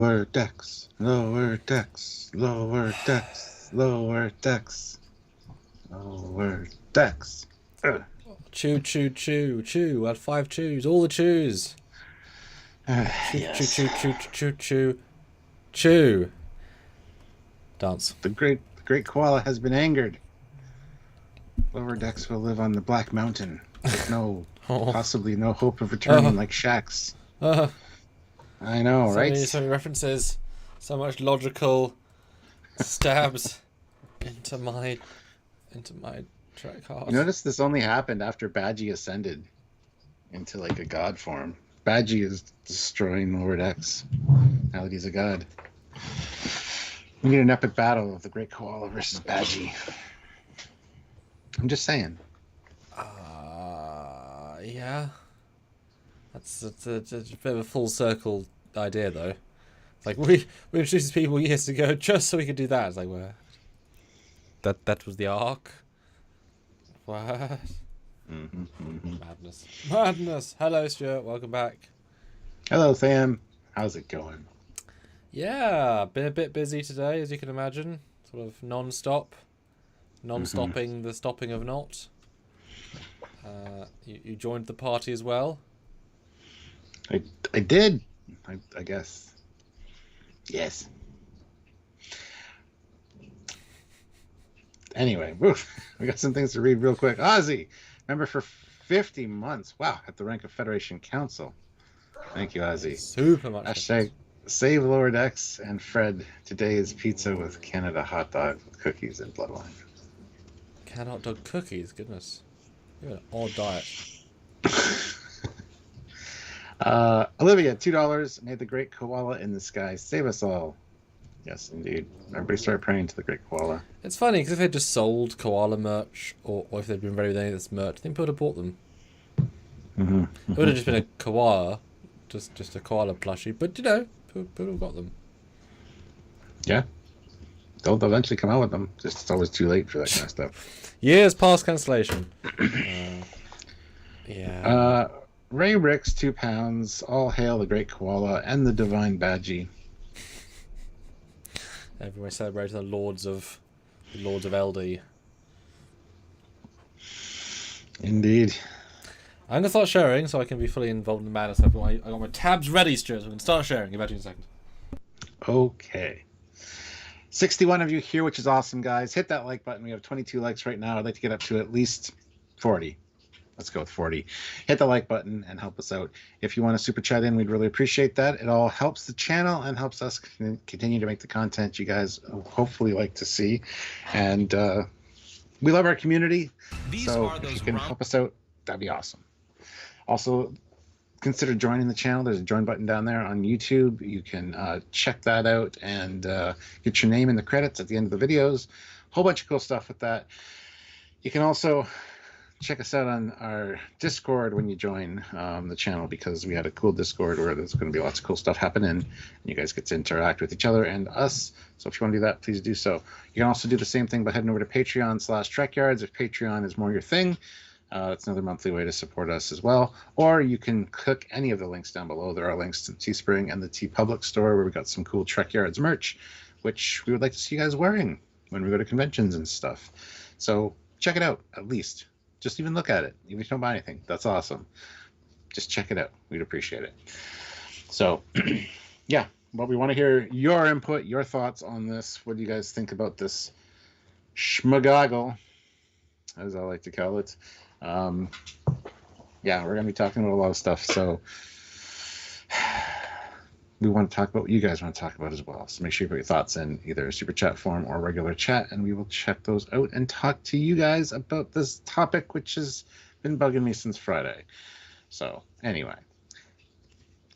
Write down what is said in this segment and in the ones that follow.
Lower decks, lower decks, lower decks, lower decks, lower decks. Ugh. Chew, chew, chew, chew. Add 5 chews. All the chews. Chew, chew, Yes. chew, chew, chew, chew, chew. Dance. The great koala has been angered. Lower decks will live on the Black Mountain with Oh, possibly no hope of returning oh, like Shax. oh. I know, So right? many, so many references. So much logical stabs into my track You heart. notice this only happened after Badgie ascended into like a god form. Badgie is destroying lower decks now that he's a god. We need an epic battle of the Great Koala versus Badgie. I'm just saying. Yeah. That's a bit of a full circle idea, though. It's like we introduced these people years ago just so we could do that. It's like, well, that was the arc. What? Madness. Madness. Hello, Stuart. Welcome back. Hello, Sam. How's it going? Yeah, been a bit busy today, as you can imagine. Sort of non-stop. Non-stopping the stopping of not. You joined the party as well. I did. I guess. Yes. Anyway, we got some things to read real quick. Ozzy, member for 50 months. Wow, at the rank of Federation Council. Thank you, Ozzy. Super much. Hashtag save lower decks and Fred. Today is pizza with Canada hot dog with cookies and bloodline. Can hot dog cookies, goodness. You're an odd diet. Olivia, $2. May the great koala in the sky save us all. Yes, indeed. Everybody start praying to the great koala. It's funny, because if they'd just sold koala merch, or if they'd been ready with any of this merch, I think people would have bought them. It would have just been a koala, just a koala plushie, but you know, people have got them. Yeah. They'll eventually come out with them. Just it's always too late for that kind of stuff. Years past cancellation. Yeah. Ray Ricks, £2. All hail the great koala and the divine Badgie. Everyone celebrating the Lords of LD. Indeed. I'm going to start sharing so I can be fully involved in the madness. I got my tabs ready, Stuart, so we can start sharing. Get back to you in a second. Okay. 61 of you here, which is awesome, guys. Hit that like button. We have 22 likes right now. I'd like to get up to at least 40. Let's go with 40. Hit the like button and help us out. If you want to super chat in, we'd really appreciate that. It all helps the channel and helps us continue to make the content you guys hopefully like to see. And we love our community. So if you can help us out, that'd be awesome. Also, consider joining the channel. There's a join button down there on YouTube. You can check that out and get your name in the credits at the end of the videos. Whole bunch of cool stuff with that. You can also check us out on our Discord when you join the channel, because we had a cool Discord where there's going to be lots of cool stuff happening and you guys get to interact with each other and us. So if you want to do that, please do so. You can also do the same thing by heading over to Patreon/Trekyards if Patreon is more your thing. It's another monthly way to support us as well. Or you can click any of the links down below. There are links to Teespring and the TeePublic store where we got some cool Trekyards merch, which we would like to see you guys wearing when we go to conventions and stuff. So check it out, at least. Just even look at it. Even if you don't buy anything, that's awesome. Just check it out. We'd appreciate it. So, yeah. Well, we want to hear your input, your thoughts on this. What do you guys think about this schmagoggle, as I like to call it? Yeah, we're going to be talking about a lot of stuff. So we want to talk about what you guys want to talk about as well. So make sure you put your thoughts in either a super chat form or regular chat, and we will check those out and talk to you guys about this topic, which has been bugging me since Friday. So anyway,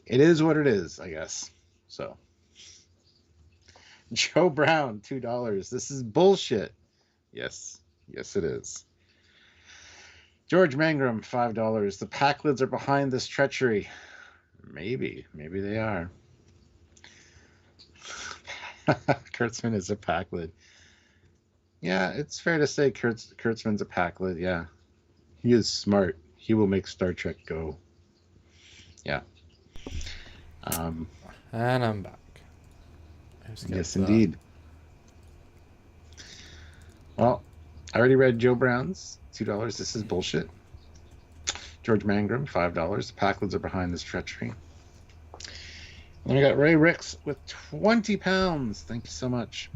it is what it is, I guess. So Joe Brown, $2. This is bullshit. Yes, it is. George Mangrum, $5. The Packlids are behind this treachery. Maybe they are. Kurtzman is a Packlid. Yeah, it's fair to say Kurtzman's a Packlid. Yeah, he is smart. He will make Star Trek go. Yeah. And I'm back. Yes, indeed. Well, I already read Joe Brown's $2. This is bullshit. George Mangrum, $5. The Packlids are behind this treachery. And then we got Ray Ricks with £20. Thank you so much.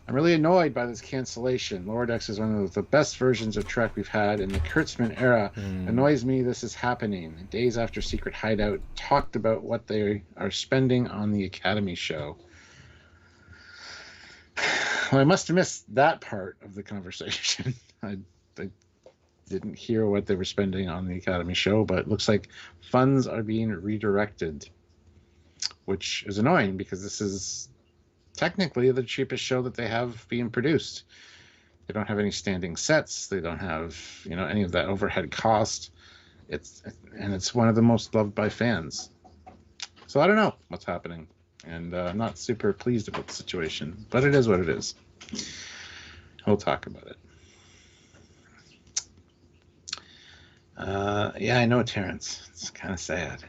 I'm really annoyed by this cancellation. Lower Decks is one of the best versions of Trek we've had in the Kurtzman era. Annoys me this is happening. Days after Secret Hideout talked about what they are spending on the Academy show. Well, I must have missed that part of the conversation. I didn't hear what they were spending on the Academy show, but it looks like funds are being redirected, which is annoying because this is technically the cheapest show that they have being produced. They don't have any standing sets. They don't have, any of that overhead cost. It's one of the most loved by fans. So I don't know what's happening, and I'm not super pleased about the situation, but it is what it is. We'll talk about it. Yeah, I know, Terrence. It's kind of sad.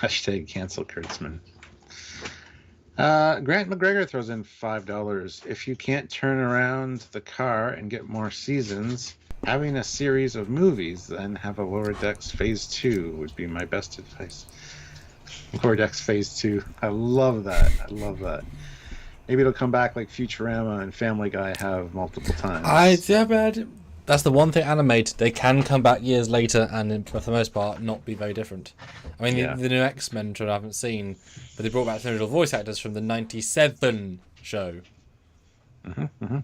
Hashtag cancel Kurtzman. Grant McGregor throws in $5. If you can't turn around the car and get more seasons, having a series of movies, then have a Lower Decks Phase 2 would be my best advice. Lower Decks Phase 2. I love that. Maybe it'll come back like Futurama and Family Guy have multiple times. That's the one thing animated. They can come back years later and, for the most part, not be very different. I mean, the new X-Men show I haven't seen, but they brought back the original voice actors from the 97 show. Well,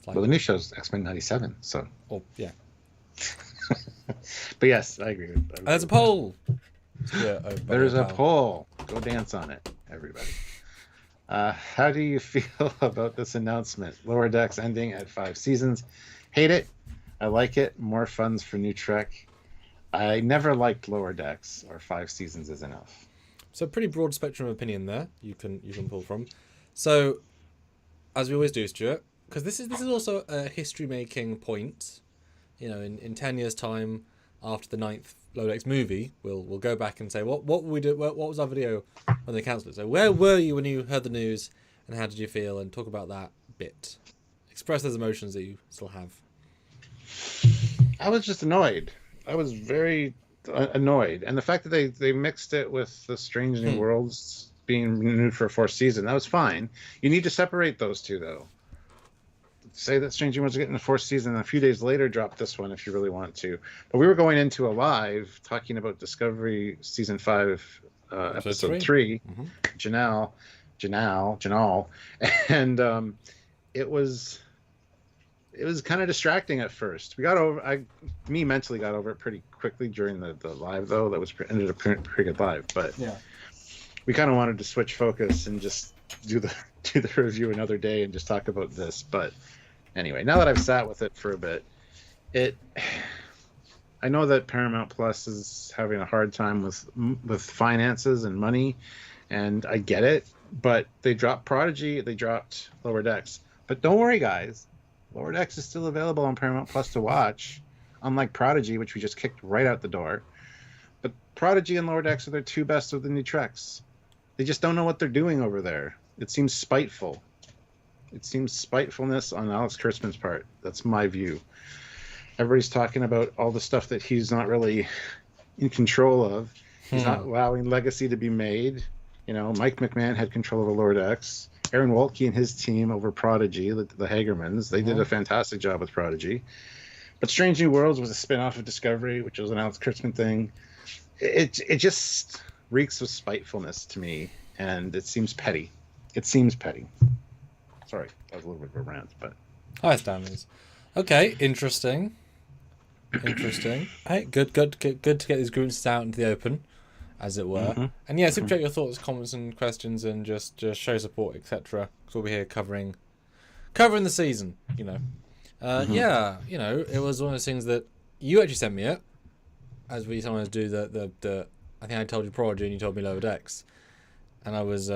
the new show's X-Men 97, so... Oh, yeah. But yes, I agree. There's a poll! There's a poll. Go dance on it, everybody. How do you feel about this announcement? Lower Decks ending at 5 seasons. Hate it. I like it. More funds for new Trek. I never liked Lower Decks, or 5 seasons is enough. So pretty broad spectrum of opinion there you can pull from. So, as we always do, Stuart, because this is also a history-making point. In 10 years' time, after the 9th Lower Decks movie, we'll go back and say, what we do? What was our video when they cancelled it? So where were you when you heard the news, and how did you feel? And talk about that bit. Express those emotions that you still have. I was just annoyed. I was very annoyed. And the fact that they mixed it with the Strange New Worlds being renewed for a 4th season, that was fine. You need to separate those two, though. Say that Strange New Worlds are getting the 4th season, and a few days later drop this one if you really want to. But we were going into a live talking about Discovery Season 5, Episode 3, Janelle, and it was kind of distracting at first. Me mentally got over it pretty quickly during the live, though. That was ended up pretty good live, but we kind of wanted to switch focus and just do the review another day and just talk about this. But anyway, now that I've sat with it for a bit, I know that Paramount Plus is having a hard time with finances and money, and I get it. But they dropped Prodigy, they dropped Lower Decks. But don't worry, guys. Lower Decks is still available on Paramount Plus to watch, unlike Prodigy, which we just kicked right out the door. But Prodigy and Lower Decks are their 2 best of the new Treks. They just don't know what they're doing over there. It seems spiteful. It seems spitefulness on Alex Kurtzman's part. That's my view. Everybody's talking about all the stuff that he's not really in control of. He's not allowing Legacy to be made. Mike McMahon had control over Lower Decks. Aaron Waltke and his team over Prodigy, the Hagermans. They did a fantastic job with Prodigy. But Strange New Worlds was a spin-off of Discovery, which was an Alex Kurtzman thing. It just reeks of spitefulness to me, and it seems petty. Sorry, that was a little bit of a rant, but... High standards. Okay, interesting. Hey, good to get these grievances out into the open, as it were. And yeah, subject your thoughts, comments, and questions, and just show support, etc. Because we'll be here covering the season. Yeah, it was one of those things that you actually sent me it, as we sometimes do. The I think I told you Prodigy, and you told me Lower Decks, and I was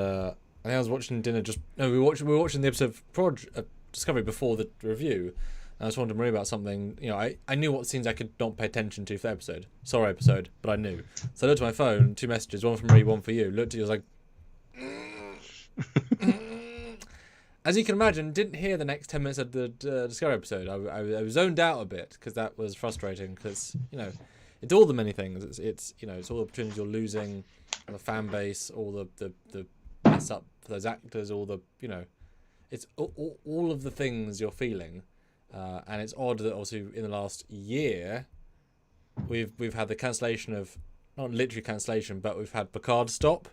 watching dinner. We were watching the episode of Discovery before the review. I just wanted to worry about something. I knew what scenes I could not pay attention to for the episode. Sorry, episode, but I knew. So I looked at my phone, 2 messages, one from Marie, one for you. Looked at you, I was like, As you can imagine, didn't hear the next 10 minutes of the Discovery episode. I was zoned out a bit because that was frustrating. Because it's all the many things. It's it's all the opportunities you're losing, the fan base, all the mess up for those actors, all the it's all of the things you're feeling, and it's odd that also in the last year, we've had the cancellation of, not literally cancellation, but we've had Picard stop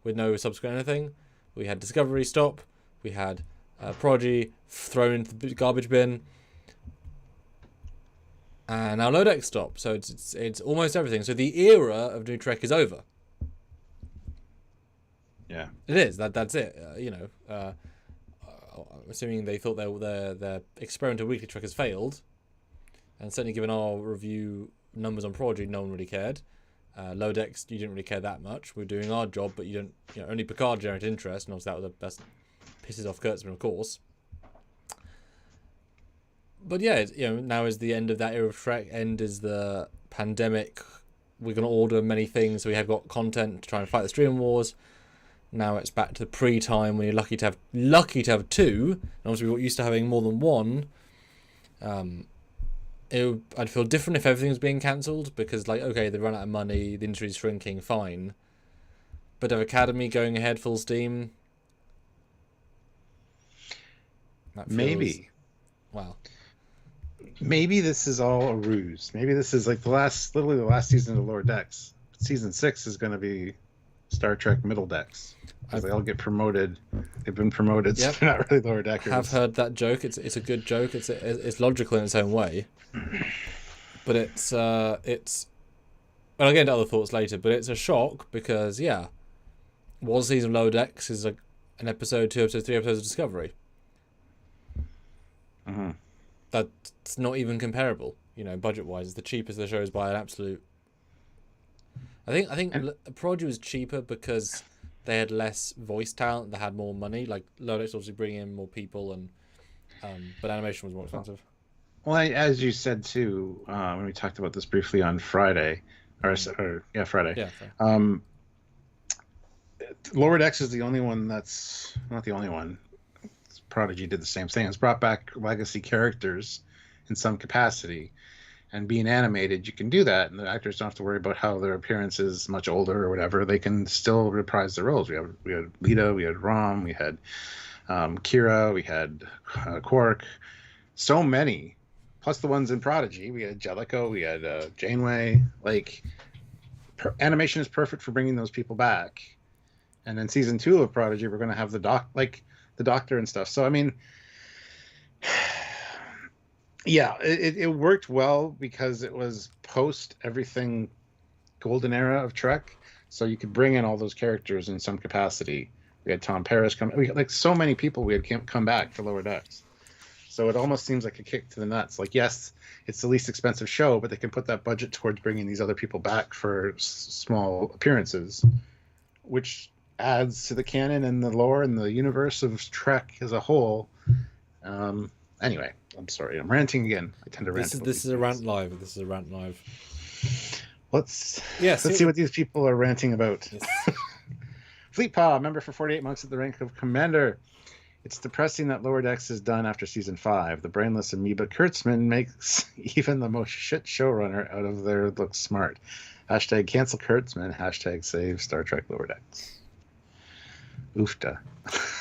with no subsequent anything. We had Discovery stop. We had Prodigy thrown into the garbage bin, and now Lodex stop. So it's almost everything. So the era of New Trek is over. Yeah, it is. That's it. Assuming they thought their experimental weekly Trek has failed, and certainly given our review numbers on Prodigy, no one really cared. Lodex, you didn't really care that much. We're doing our job, but you don't. Only Picard generated interest, and obviously that was the best. Pisses off Kurtzman, of course. But yeah, now is the end of that era of Trek. End is the pandemic. We're going to order many things. So we have got content to try and fight the stream wars. Now it's back to the pre-time when you're lucky to have two. And obviously we're used to having more than one. I'd feel different if everything was being cancelled because, okay, they run out of money, the industry's shrinking, fine. But of Academy going ahead full steam. Maybe. Wow. Maybe this is all a ruse. Maybe this is literally the last season of Lower Decks. Season 6 is going to be Star Trek Middle Decks. Because they all get promoted. They've been promoted, so they're not really Lower Deckers. I've heard that joke. It's a good joke. It's logical in its own way. But it's well, I'll get into other thoughts later, but it's a shock because, one season of Lower Decks is an episode, 2 episodes, 3 episodes of Discovery. Mm-hmm. That's not even comparable, budget-wise. It's the cheapest of the shows by an absolute. I think Prodigy was cheaper because they had less voice talent. They had more money. Like Lodex obviously bringing in more people, and but animation was more expensive. Well, as you said too, when we talked about this briefly on Friday, Friday. Yeah. Lower Decks is the only one that's not the only one. Prodigy did the same thing. It's brought back legacy characters in some capacity, and being animated, you can do that, and the actors don't have to worry about how their appearance is much older or whatever. They can still reprise their roles. We had Lita, we had Rom, we had Kira, we had Quark, so many, plus the ones in Prodigy. We had Jellicoe, we had Janeway. Animation is perfect for bringing those people back. And then season 2 of Prodigy, we're going to have the Doctor and stuff. So I mean, it worked well because it was post everything golden era of Trek, so you could bring in all those characters in some capacity. We had Tom Paris come. We had so many people we had come back for Lower Decks. So it almost seems like a kick to the nuts. Yes, it's the least expensive show, but they can put that budget towards bringing these other people back for small appearances, which adds to the canon and the lore and the universe of Trek as a whole. Anyway, I'm sorry, I'm ranting again. I tend to rant. This is a rant live. Let's see what these people are ranting about. Yes. Fleet Paw, member for 48 months at the rank of Commander. It's depressing that Lower Decks is done after season 5. The brainless amoeba Kurtzman makes even the most shit showrunner out of there look smart. Hashtag cancel Kurtzman. Hashtag save Star Trek Lower Decks. Oofta.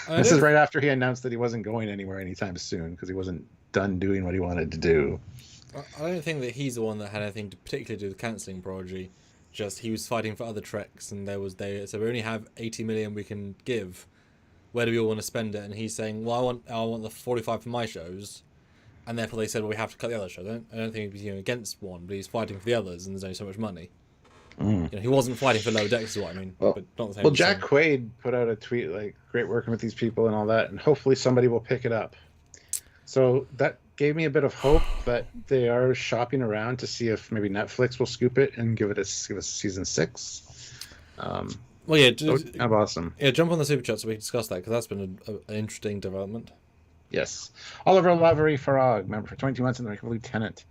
This is right after he announced that he wasn't going anywhere anytime soon because he wasn't done doing what he wanted to do. I don't think that he's the one that had anything to particularly do with cancelling Prodigy. Just he was fighting for other Treks, and so we only have 80 million we can give. Where do we all want to spend it? And he's saying, well, I want the 45 for my shows, and therefore they said, well, we have to cut the other show. I don't think he's against one, but he's fighting for the others, and there's only so much money. He wasn't fighting for Lower Decks, is what I mean. Well, but not the same. Well, Jack Quaid put out a tweet great working with these people and all that, and hopefully somebody will pick it up. So that gave me a bit of hope that they are shopping around to see if maybe Netflix will scoop it and give us season 6. Well, yeah, kind of awesome. Yeah, jump on the super chat so we can discuss that because that's been an interesting development. Yes, Oliver Lavery Farag, member for 22 months in the rank of Lieutenant.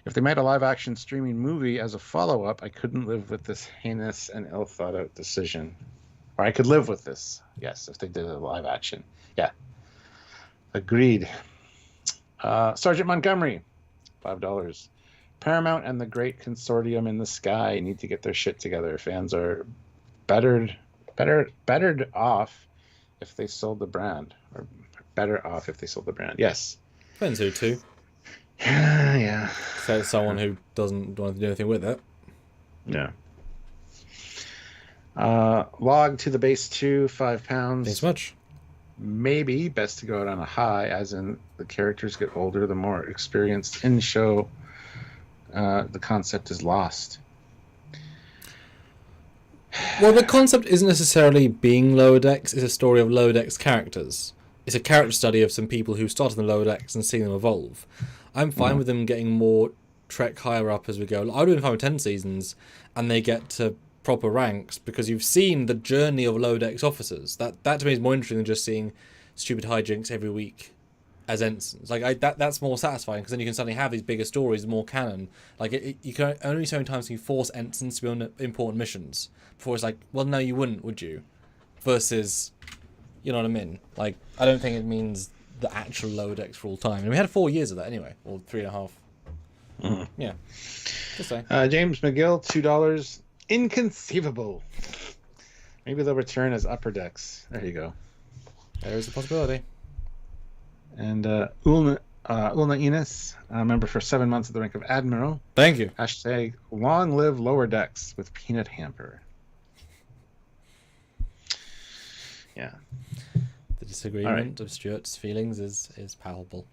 If they made a live-action streaming movie as a follow-up, I couldn't live with this heinous and ill-thought-out decision. Or I could live with this. Yes, if they did a live action. Yeah. Agreed. Sergeant Montgomery, $5. Paramount and the Great Consortium in the Sky need to get their shit together. Fans are bettered off if they sold the brand. Or better off if they sold the brand. Yes. Depends who to. Yeah. So someone who doesn't want to do anything with it. Yeah. Log to the Base 2, £5. Thanks much. Maybe best to go out on a high, as in the characters get older, the more experienced in show, the concept is lost. Well, the concept isn't necessarily being Lower Decks, it's a story of Lower Decks characters. It's a character study of some people who started in the Lower Decks and seeing them evolve. I'm fine with them getting more Trek higher up as we go. I would have been fine with 10 seasons and they get to proper ranks because you've seen the journey of Lower Decks officers. That to me is more interesting than just seeing stupid hijinks every week as ensigns. Like that's more satisfying because then you can suddenly have these bigger stories, more canon. Like you can only so many times can you force ensigns to be on important missions before it's like, well, no, you wouldn't, would you? Versus, you know what I mean? Like I don't think it means the actual Lower Decks for all time. And we had 4 years of that anyway, or 3.5. Yeah. Just saying. James McGill, $2. Inconceivable. Maybe they'll return as Upper Decks. There you go. There is a possibility. And Ulna Enos, a member for 7 months at the rank of Admiral. Thank you. Hashtag long live Lower Decks with Peanut Hamper. Yeah. The disagreement of Stuart's feelings is palpable.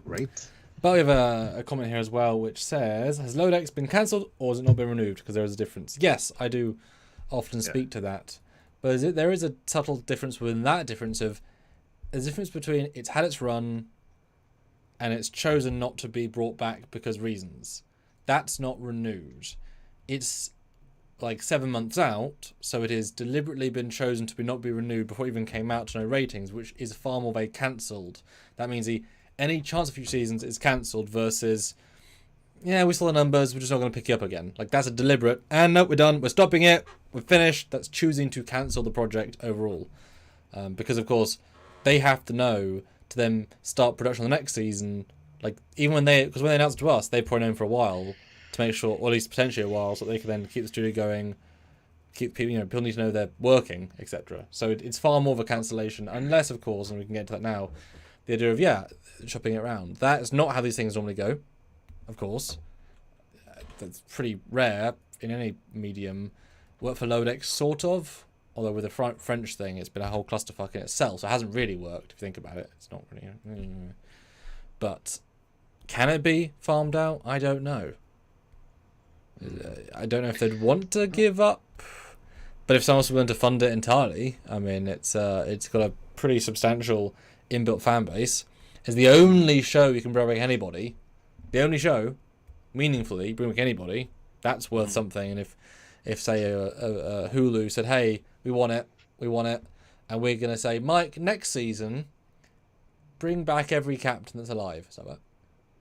Right. But we have a comment here as well which says, has Lower Decks been cancelled or has it not been renewed? Because there is a difference. Yes, I do often speak to that. But there is a subtle difference within that difference of there's a difference between it's had its run and it's chosen not to be brought back because reasons. That's not renewed. It's like 7 months out, so it has deliberately been chosen to not be renewed before it even came out to no ratings, which is far more of a cancelled. That means any chance of future seasons is cancelled versus, yeah, we saw the numbers, we're just not going to pick you up again. Like, that's a deliberate, and no, we're done, we're stopping it, we're finished. That's choosing to cancel the project overall. Because, of course, they have to know to then start production on the next season. Like, even because when they announced it to us, they've probably known for a while to make sure, or at least potentially a while, so that they can then keep the studio going, keep people, people need to know they're working, etc. So it's far more of a cancellation, unless, of course, and we can get to that now, the idea of, shopping it around. That's not how these things normally go, of course. That's pretty rare in any medium. Worked for Lower Decks, sort of. Although with the French thing, it's been a whole clusterfuck in itself, so it hasn't really worked, if you think about it. It's not really... But can it be farmed out? I don't know. I don't know if they'd want to give up. But if someone's willing to fund it entirely, I mean, it's got a pretty substantial inbuilt fan base. It's the only show you can bring back anybody. The only show, meaningfully, bring back anybody. That's worth something. And if say a Hulu said, "Hey, we want it," and we're gonna say, "Mike, next season, bring back every captain that's alive." So that,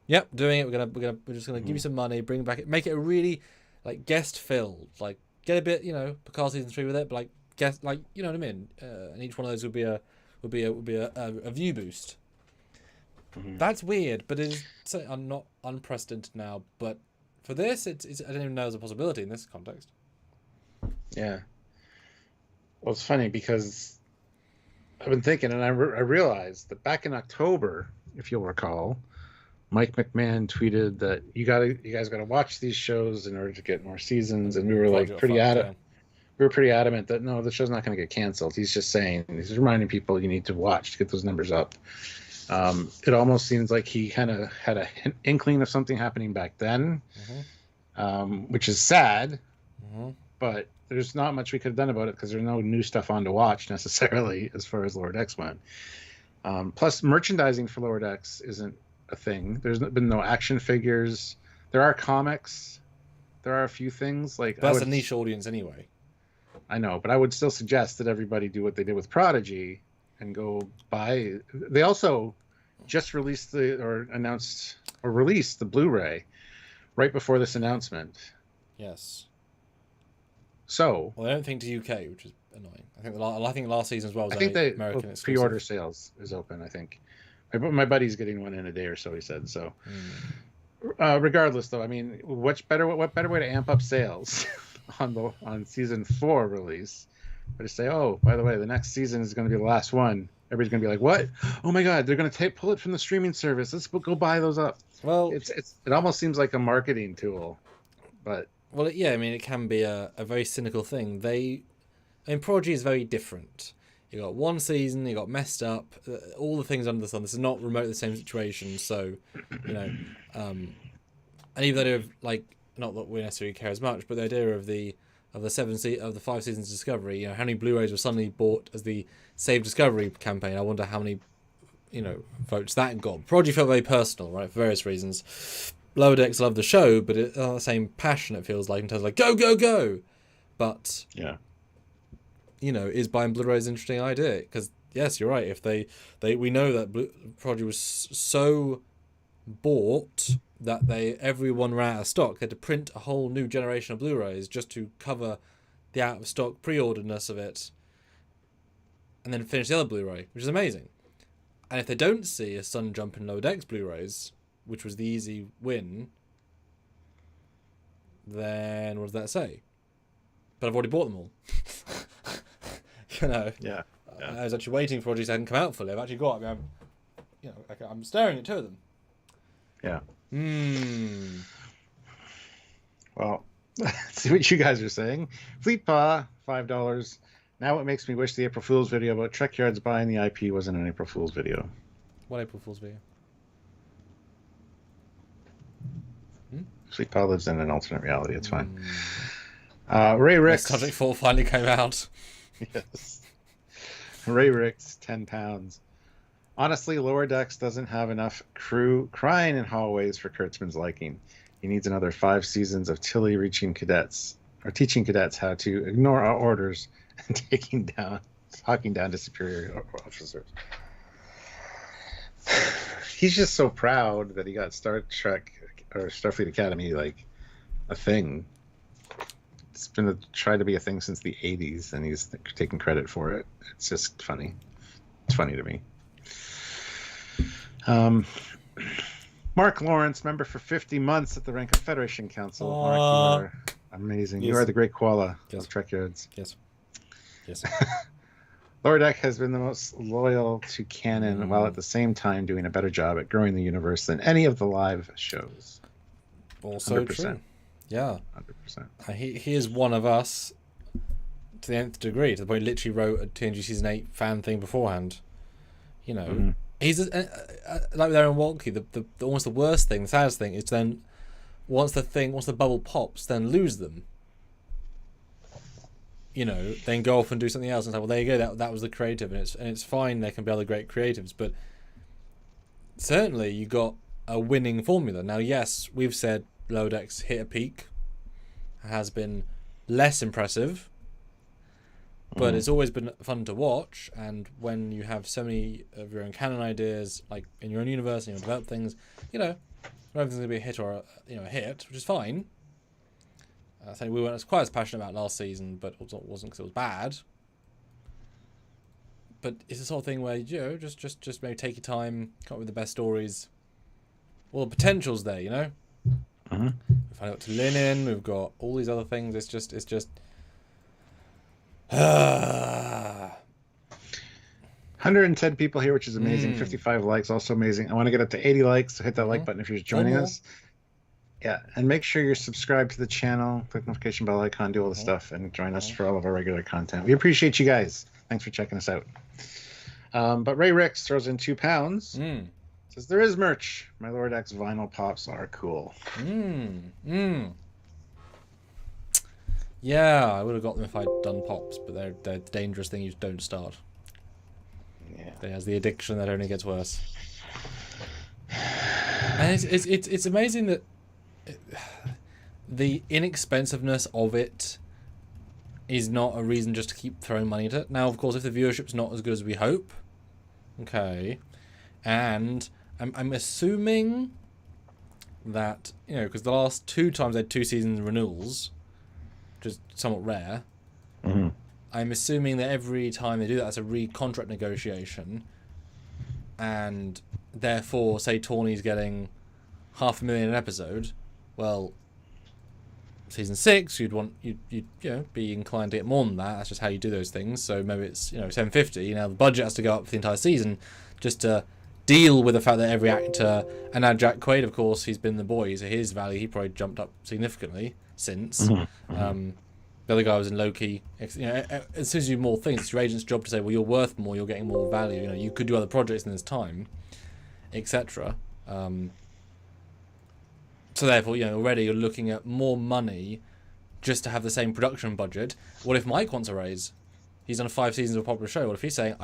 yep, doing it. We're just gonna give you some money, bring back it, make it a really like guest filled, like get a bit, Picard season 3 with it, but like guest, like you know what I mean. And each one of those would be a view boost. That's weird, but it's not unprecedented now. But for this, it's I don't even know there's a possibility in this context. Yeah. Well, it's funny because I've been thinking, and I realized that back in October, if you'll recall, Mike McMahon tweeted that you guys gotta watch these shows in order to get more seasons, and we were like pretty adamant. We were pretty adamant that no, the show's not going to get canceled. He's just reminding people you need to watch to get those numbers up. It almost seems like he kind of had an inkling of something happening back then, which is sad, but there's not much we could have done about it because there's no new stuff on to watch necessarily as far as Lower Decks went. Plus, merchandising for Lower Decks isn't a thing. There's been no action figures. There are comics. There are a few things. But that's a niche audience anyway. I know, but I would still suggest that everybody do what they did with Prodigy and go buy. They also just released released the Blu-ray right before this announcement. Yes. So. Well, I don't think to UK, which is annoying. I think last season as well was I think the American exclusive. pre-order sales is open. I think my buddy's getting one in a day or so. He said so. Regardless, though, I mean, what better way to amp up sales on season 4 release? But to say, oh, by the way, the next season is going to be the last one. Everybody's going to be like, what? Oh my God, they're going to pull it from the streaming service. Let's go buy those up. Well, it almost seems like a marketing tool, but yeah, I mean, it can be a very cynical thing. Prodigy is very different. You got one season, you got messed up, all the things under the sun. This is not remotely the same situation, so and even the idea of not that we necessarily care as much, but the idea of the 5 seasons of Discovery, how many Blu-rays were suddenly bought as the Save Discovery campaign. I wonder how many votes that got. Prodigy felt very personal, right, for various reasons. Lower Decks love the show, but it's not the same passion, it feels like, in terms of go, go, go. But yeah, is buying Blu-rays an interesting idea? Because yes, you're right. If we know that Prodigy was so bought that everyone ran out of stock. They had to print a whole new generation of Blu-rays just to cover the out of stock pre-orderedness of it, and then finish the other Blu-ray, which is amazing. And if they don't see a sudden jump in Lower Decks Blu-rays, which was the easy win, then what does that say? But I've already bought them all. Yeah. I was actually waiting for Prodigy to come out fully. I've actually got. I'm staring at 2 of them. Yeah. Well, let's see what you guys are saying. Fleet Paw, $5. Now it makes me wish the April Fool's video about Trekyards buying the IP wasn't an April Fool's video. What April Fool's video? Fleet Paw lives in an alternate reality. It's fine. Ray Ricks. Subject 4 finally came out. Yes. Ray Ricks, £10. Honestly, Lower Decks doesn't have enough crew crying in hallways for Kurtzman's liking. He needs another 5 seasons of Tilly teaching cadets how to ignore our orders and talking down to superior officers. He's just so proud that he got Star Trek or Starfleet Academy a thing. It's been tried to be a thing since the 80s, and he's taking credit for it. It's just funny. It's funny to me. Mark Lawrence, member for 50 months at the rank of Federation Council. Mark, you are amazing. Yes. You are the Great Koala of Trekyards. Yes. Lower Deck has been the most loyal to Canon, while at the same time doing a better job at growing the universe than any of the live shows. Also 100%. True. Yeah. 100%. He is one of us to the nth degree, to the point he literally wrote a TNG Season 8 fan thing beforehand. He's like there in Walkie. The almost the worst thing, the saddest thing, is then once the bubble pops, then lose them. Then go off and do something else and say, well, there you go. That was the creative, and it's fine. There can be other great creatives, but certainly you got a winning formula. Now, yes, we've said Lower Decks hit a peak, has been less impressive. But it's always been fun to watch, and when you have so many of your own canon ideas, like in your own universe, and you develop things, everything's going to be a hit or a hit, which is fine. I think we weren't quite as passionate about last season, but it wasn't because it was bad. But it's the sort of thing where just maybe take your time, come up with the best stories. All the potential's there, We've finally got to Linen, we've got all these other things. It's just. 110 people here, which is amazing. 55 likes, also amazing. I want to get up to 80 likes, so hit that like button if you're joining us. Yeah, and make sure you're subscribed to the channel, click notification bell icon, do all the stuff, and join us for all of our regular content. We appreciate you guys. Thanks for checking us out. But Ray Ricks throws in £2. Says, there is merch. My Lower Decks vinyl pops are cool. Yeah, I would have got them if I'd done pops, but they're the dangerous thing you don't start. Yeah. There's the addiction that only gets worse. And it's amazing that the inexpensiveness of it is not a reason just to keep throwing money at it. Now, of course, if the viewership's not as good as we hope, okay, and I'm assuming that, because the last 2 times they had 2 season renewals, which is somewhat rare. I'm assuming that every time they do that, it's a re-contract negotiation, and therefore, say Tawny's getting $500,000 an episode. Well, season 6, you'd be inclined to get more than that. That's just how you do those things. So maybe it's $750. Now the budget has to go up for the entire season just to deal with the fact that every actor, and now Jack Quaid, of course, he's been The Boys, so his value, he probably jumped up significantly since. The other guy was in Loki. As soon as you do more things, it's your agent's job to say, well, you're worth more, you're getting more value. You could do other projects in this time, etc. So therefore, already you're looking at more money just to have the same production budget. What if Mike wants a raise? He's done 5 seasons of a popular show. What if he's saying,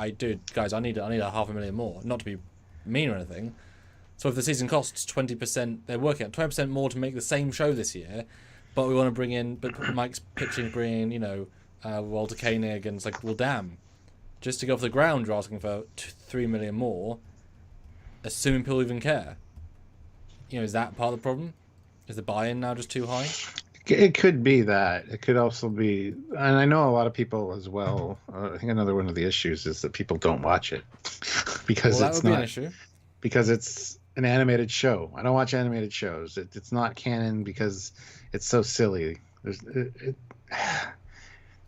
guys, I need a $500,000 more, not to be mean or anything. So if the season costs 20%, they're working at 20% more to make the same show this year, but we want to bring in, but Mike's pitching to bring in, Walter Koenig, and it's like, well, damn, just to go off the ground, you're asking for $3 million more, assuming people even care. Is that part of the problem? Is the buy-in now just too high? It could be that. It could also be, and I know a lot of people as well. I think another one of the issues is that people don't watch it because that it's would not be an issue. Because it's an animated show. I don't watch animated shows. It's not canon because it's so silly.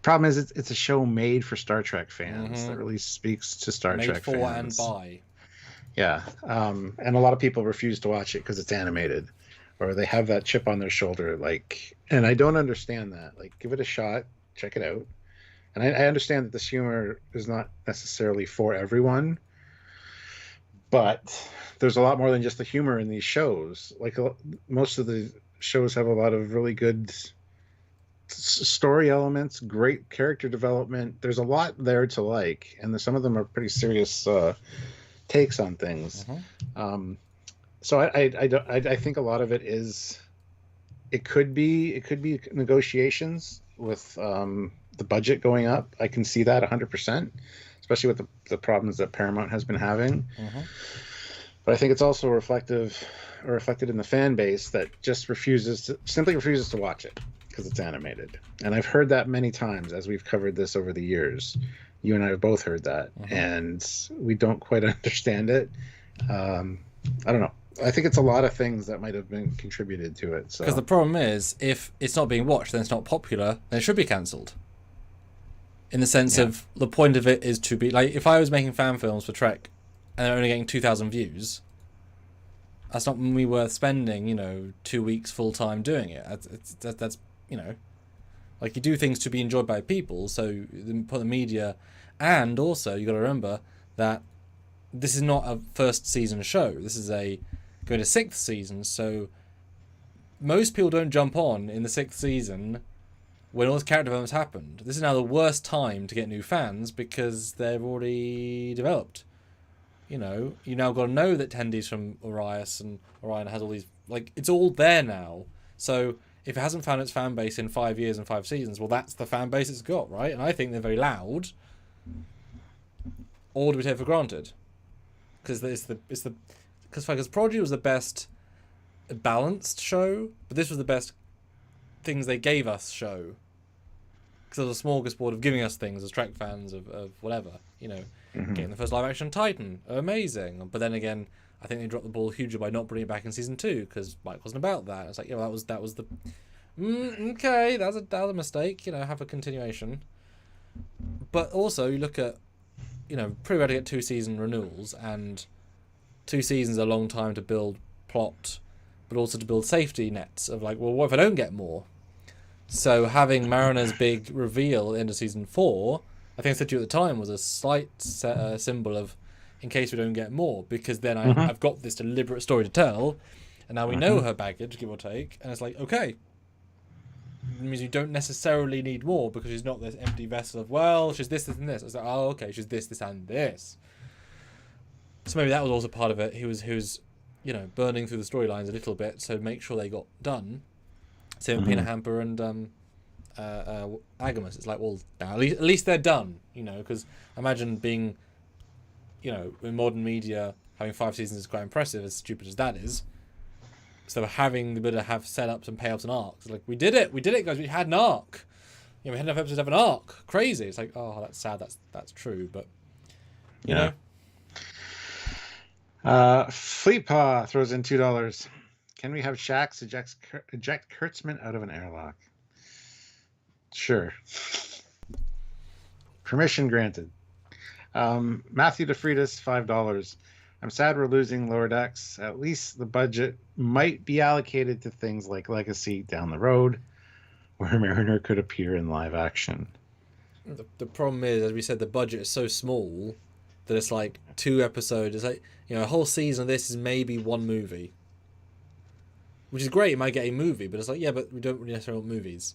Problem is, it's a show made for Star Trek fans that really speaks to Star Trek fans. Made for and by. Yeah, and a lot of people refuse to watch it because it's animated, or they have that chip on their shoulder. And I don't understand that. Give it a shot, check it out. And I understand that this humor is not necessarily for everyone, but there's a lot more than just the humor in these shows. Most of the shows have a lot of really good story elements, great character development. There's a lot there to like, and some of them are pretty serious takes on things. So I think a lot of it is, it could be negotiations with the budget going up. I can see that 100%, especially with the problems that Paramount has been having. But I think it's also reflected in the fan base that just simply refuses to watch it because it's animated. And I've heard that many times as we've covered this over the years. You and I have both heard that, and we don't quite understand it. I don't know. I think it's a lot of things that might have been contributed to it. Because the problem is, if it's not being watched, then it's not popular, then it should be cancelled. In the sense of, the point of it is to be, if I was making fan films for Trek, and they're only getting 2,000 views, that's not me worth spending, 2 weeks full-time doing it. That's you do things to be enjoyed by people, so put the media, and also you got to remember that this is not a first season show. This is going to 6th season, so most people don't jump on in the 6th season when all this character development's happened. This is now the worst time to get new fans because they've already developed. You now got to know that Tendy's from Orion, and Orion has all these, it's all there now. So if it hasn't found its fan base in 5 years and 5 seasons, well, that's the fan base it's got, right? And I think they're very loud. Or do we take it for granted? Because Prodigy was the best balanced show, but this was the best things they gave us show. Because there was a smorgasbord of giving us things as Trek fans of whatever, Getting the first live action Titan, amazing. But then again, I think they dropped the ball hugely by not bringing it back in season 2 because Mike wasn't about that. It's that was the okay. That was a mistake. Have a continuation. But also, you look at pretty rare to get 2-season renewals, and 2 seasons are a long time to build plot, but also to build safety nets of well, what if I don't get more? So having Mariner's big reveal into season 4, I think I said to you at the time, was a slight symbol of, in case we don't get more, because then I've got this deliberate story to tell, and now we know her baggage, give or take, and it's okay. It means you don't necessarily need more because she's not this empty vessel of, well, she's this, and this. It's okay, she's this, and this. So maybe that was also part of it. He was burning through the storylines a little bit, so make sure they got done. Same with Pina Hamper and Agamus. It's well, now at least they're done, because imagine being, in modern media, having 5 seasons is quite impressive, as stupid as that is. So having the ability to have setups and payoffs and arcs, we did it, guys, we had an arc. we had enough episodes to have an arc. Crazy. It's like, oh, that's sad. That's true, but you know. Fleet Paw throws in $2. Can we have Shax eject Kurtzman out of an airlock? Sure. Permission granted. Matthew DeFreitas, $5. I'm sad we're losing Lower Decks. At least the budget might be allocated to things like Legacy down the road, where Mariner could appear in live action. The problem is, as we said, the budget is so small that it's like 2 episodes. It's like, a whole season of this is maybe 1 movie. Which is great, you might get a movie, but it's like, yeah, but we don't really necessarily want movies.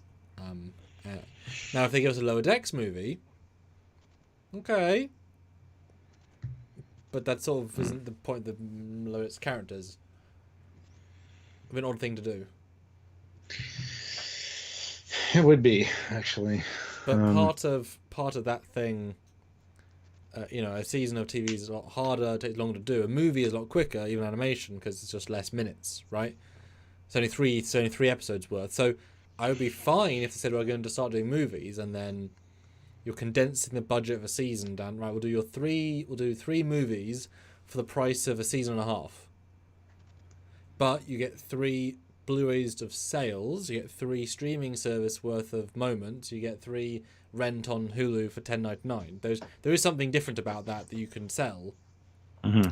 Now, if they give us a Lower Decks movie, okay. But that sort of isn't the point of the Lower Decks characters. An odd thing to do. It would be, actually. But part of that thing, a season of TV is a lot harder, takes longer to do. A movie is a lot quicker, even animation, because it's just less minutes, right? It's only three episodes worth. So I would be fine if they said we're going to start doing movies, and then you're condensing the budget of a season down. Right, we'll do 3 movies for the price of a season and a half. But you get 3 Blu-rays of sales, you get 3 streaming service worth of moments, you get 3 rent on Hulu for $10.99. There is something different about that you can sell. Mm-hmm.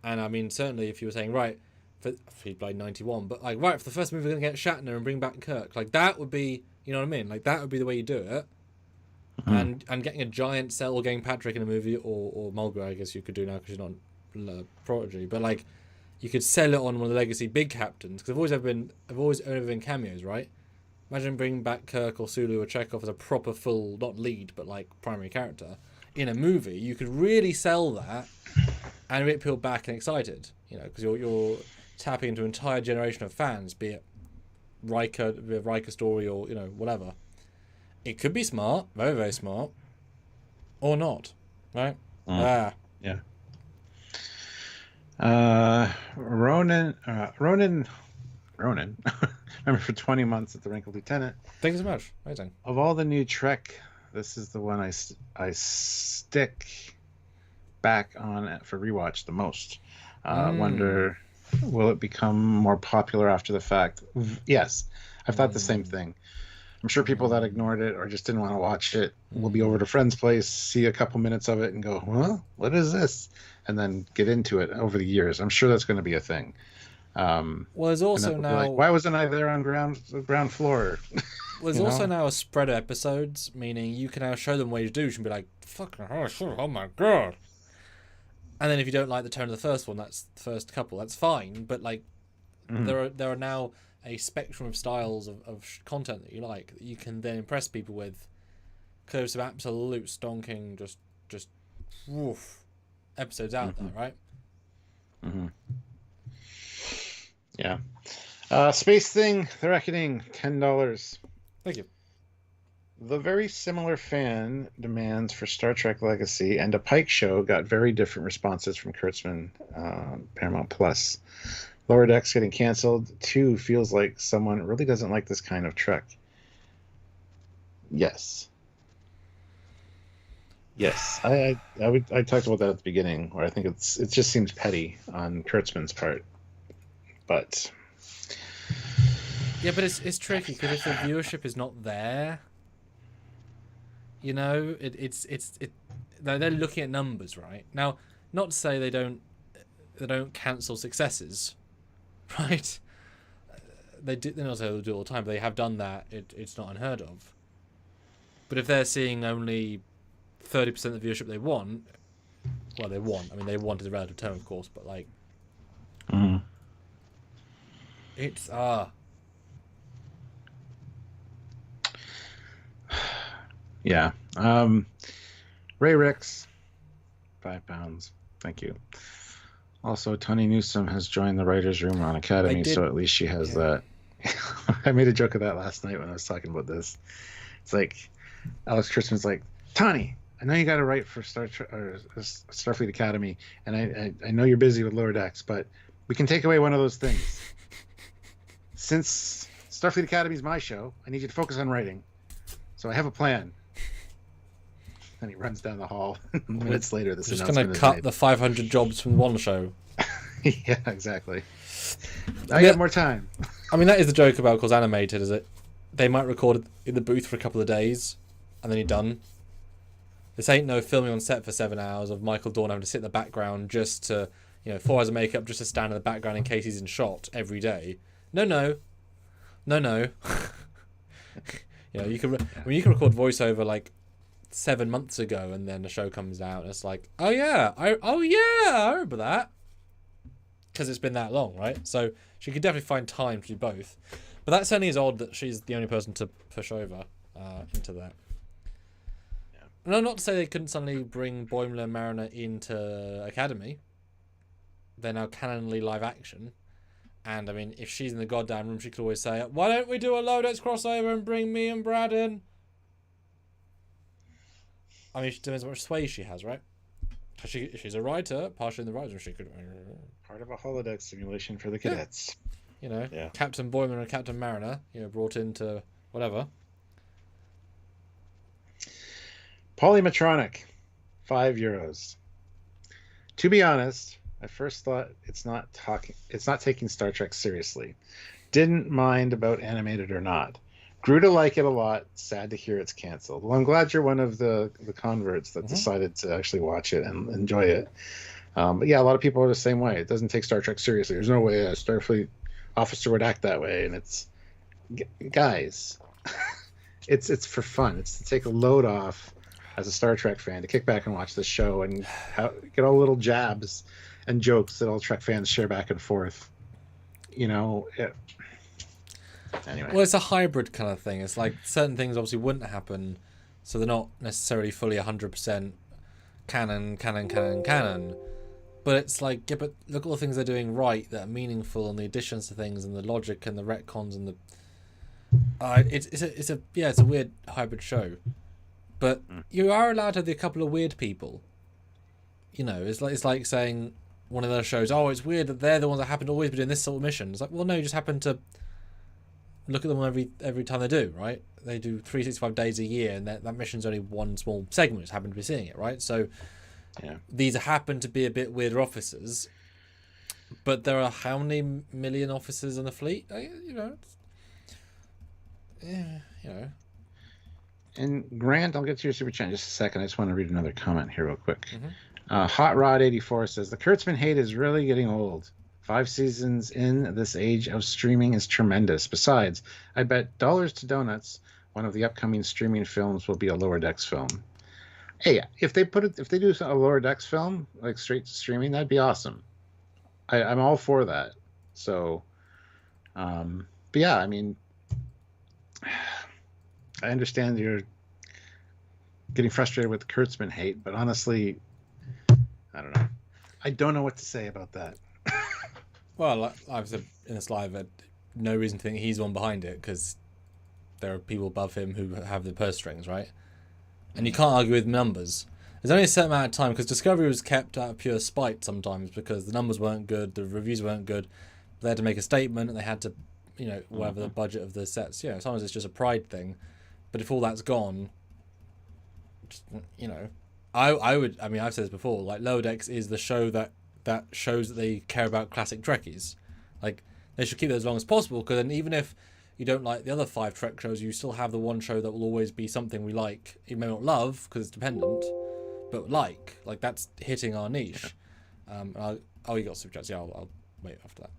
And I mean, certainly if you were saying, right, for Blade 91, but like, right, for the first movie we're going to get Shatner and bring back Kirk, like that would be, you know what I mean? Like that would be the way you do it. Mm-hmm. And getting a giant sell, or getting Patrick in a movie, or Mulgrew, I guess you could do now because you're not Prodigy, but like, you could sell it on one of the Legacy big captains, because I've always only been cameos, right? Imagine bringing back Kirk or Sulu or Chekhov as a proper full, not lead, but like primary character in a movie. You could really sell that and get people back and excited, because you're tapping into an entire generation of fans, be it Riker story or whatever. It could be smart, very very smart, or not, right? Yeah. Ronan. Remember for 20 months at the rank of lieutenant. Thank you so much. Amazing. Of all the new Trek, this is the one I stick back on for rewatch the most. Wonder, will it become more popular after the fact? Yes, I've thought the same thing. I'm sure people that ignored it or just didn't want to watch it will be over to a friend's place, see a couple minutes of it, and go, "Well, what is this?" And then get into it over the years. I'm sure that's going to be a thing. Well, there's also now. Like, why wasn't I there on ground floor? Well, there's also now a spread of episodes, meaning you can now show them what you do and be like, "Fucking oh my god!" And then if you don't like the tone of the first one, that's the first couple. That's fine, but like, there are now a spectrum of styles of content that you like that you can then impress people with. Because there's absolute stonking, just woof, episodes out there, right? Mm-hmm. Yeah. Space Thing, The Reckoning, $10. Thank you. The very similar fan demands for Star Trek Legacy and a Pike show got very different responses from Kurtzman, Paramount Plus. Lower Decks getting canceled. 2 feels like someone really doesn't like this kind of Trek. Yes. I talked about that at the beginning, where I think it just seems petty on Kurtzman's part. But yeah, but it's tricky because if the viewership is not there, they're looking at numbers right now. Not to say they don't cancel successes, right? They do. They're not saying they'll do it all the time, but they have done that. It's not unheard of. But if they're seeing only 30% of the viewership they want, well, they want. I mean, they want is a relative term, of course, but like, it's yeah. Ray Ricks, £5. Thank you. Also, Tony Newsome has joined the writers' room on Academy, so at least she has that. I made a joke of that last night when I was talking about this. It's like Alex Kurtzman's like, Tony, I know you got to write for Starfleet Academy, and I know you're busy with Lower Decks, but we can take away one of those things. Since Starfleet Academy is my show, I need you to focus on writing. So I have a plan. And he runs down the hall. Minutes later, this Just announcement gonna is cut made. the 500 jobs from one show. Yeah, exactly. I got more time. I mean, that is the joke about Cause Animated, is it? They might record in the booth for a couple of days, and then you're done. This ain't no filming on set for 7 hours of Michael Dorn having to sit in the background just to, 4 hours of makeup just to stand in the background in case he's in shot every day. No. You can record voiceover like 7 months ago, and then the show comes out, and it's like, I remember that, because it's been that long, right? So she could definitely find time to do both. But that certainly is odd that she's the only person to push over into that. No, not to say they couldn't suddenly bring Boimler and Mariner into Academy. They're now canonally live action. And, I mean, if she's in the goddamn room, she could always say, why don't we do a Lodex crossover and bring me and Brad in? I mean, it depends how much sway she has, right? She's a writer, partially in the writer's room. She could... Part of a holodeck simulation for the cadets. Yeah. Captain Boimler and Captain Mariner, brought into whatever. Polymatronic, €5. To be honest, I first thought it's not taking Star Trek seriously. Didn't mind about animated or not. Grew to like it a lot. Sad to hear it's canceled. Well, I'm glad you're one of the converts that decided to actually watch it and enjoy it. But yeah, a lot of people are the same way. It doesn't take Star Trek seriously. There's no way a Starfleet officer would act that way. And it's, guys, it's for fun. It's to take a load off as a Star Trek fan, to kick back and watch the show and get all the little jabs and jokes that all Trek fans share back and forth. Anyway. Well, it's a hybrid kind of thing. It's like certain things obviously wouldn't happen, so they're not necessarily fully 100% canon. But it's like, yeah, but look at all the things they're doing right that are meaningful, and the additions to things, and the logic, and the retcons, and the. It's a weird hybrid show, but you are allowed to have a couple of weird people. It's like saying one of those shows. Oh, it's weird that they're the ones that happen to always be doing this sort of mission. It's like, well, no, you just happen to look at them every time they do, right? They do 365 days a year, and that mission's only one small segment. Just happen to be seeing it, right? So. Yeah. These happen to be a bit weirder officers, but there are how many million officers in the fleet? And Grant, I'll get to your super chat in just a second. I just want to read another comment here real quick. Hot Rod 84 says the Kurtzman hate is really getting old. 5 seasons in, this age of streaming is tremendous. Besides, I bet dollars to donuts one of the upcoming streaming films will be a Lower Decks film. Hey, if they do a Lower Decks film, like straight to streaming, that'd be awesome. I'm all for that. So, but yeah, I mean, I understand you're getting frustrated with the Kurtzman hate, but honestly, I don't know. I don't know what to say about that. Well, I've said in this live, no reason to think he's the one behind it, because there are people above him who have the purse strings, right? And you can't argue with numbers. There's only a certain amount of time, because Discovery was kept out of pure spite sometimes because the numbers weren't good, the reviews weren't good. They had to make a statement, and they had to, whatever the budget of the sets. Sometimes it's just a pride thing. But if all that's gone, I've said this before, like Lower Decks is the show that shows that they care about classic Trekkies. Like, they should keep it as long as possible, because then even if you don't like the other 5 Trek shows, you still have the one show that will always be something we like. You may not love because it's dependent, but like that's hitting our niche. You got super chats. Yeah, I'll wait after that.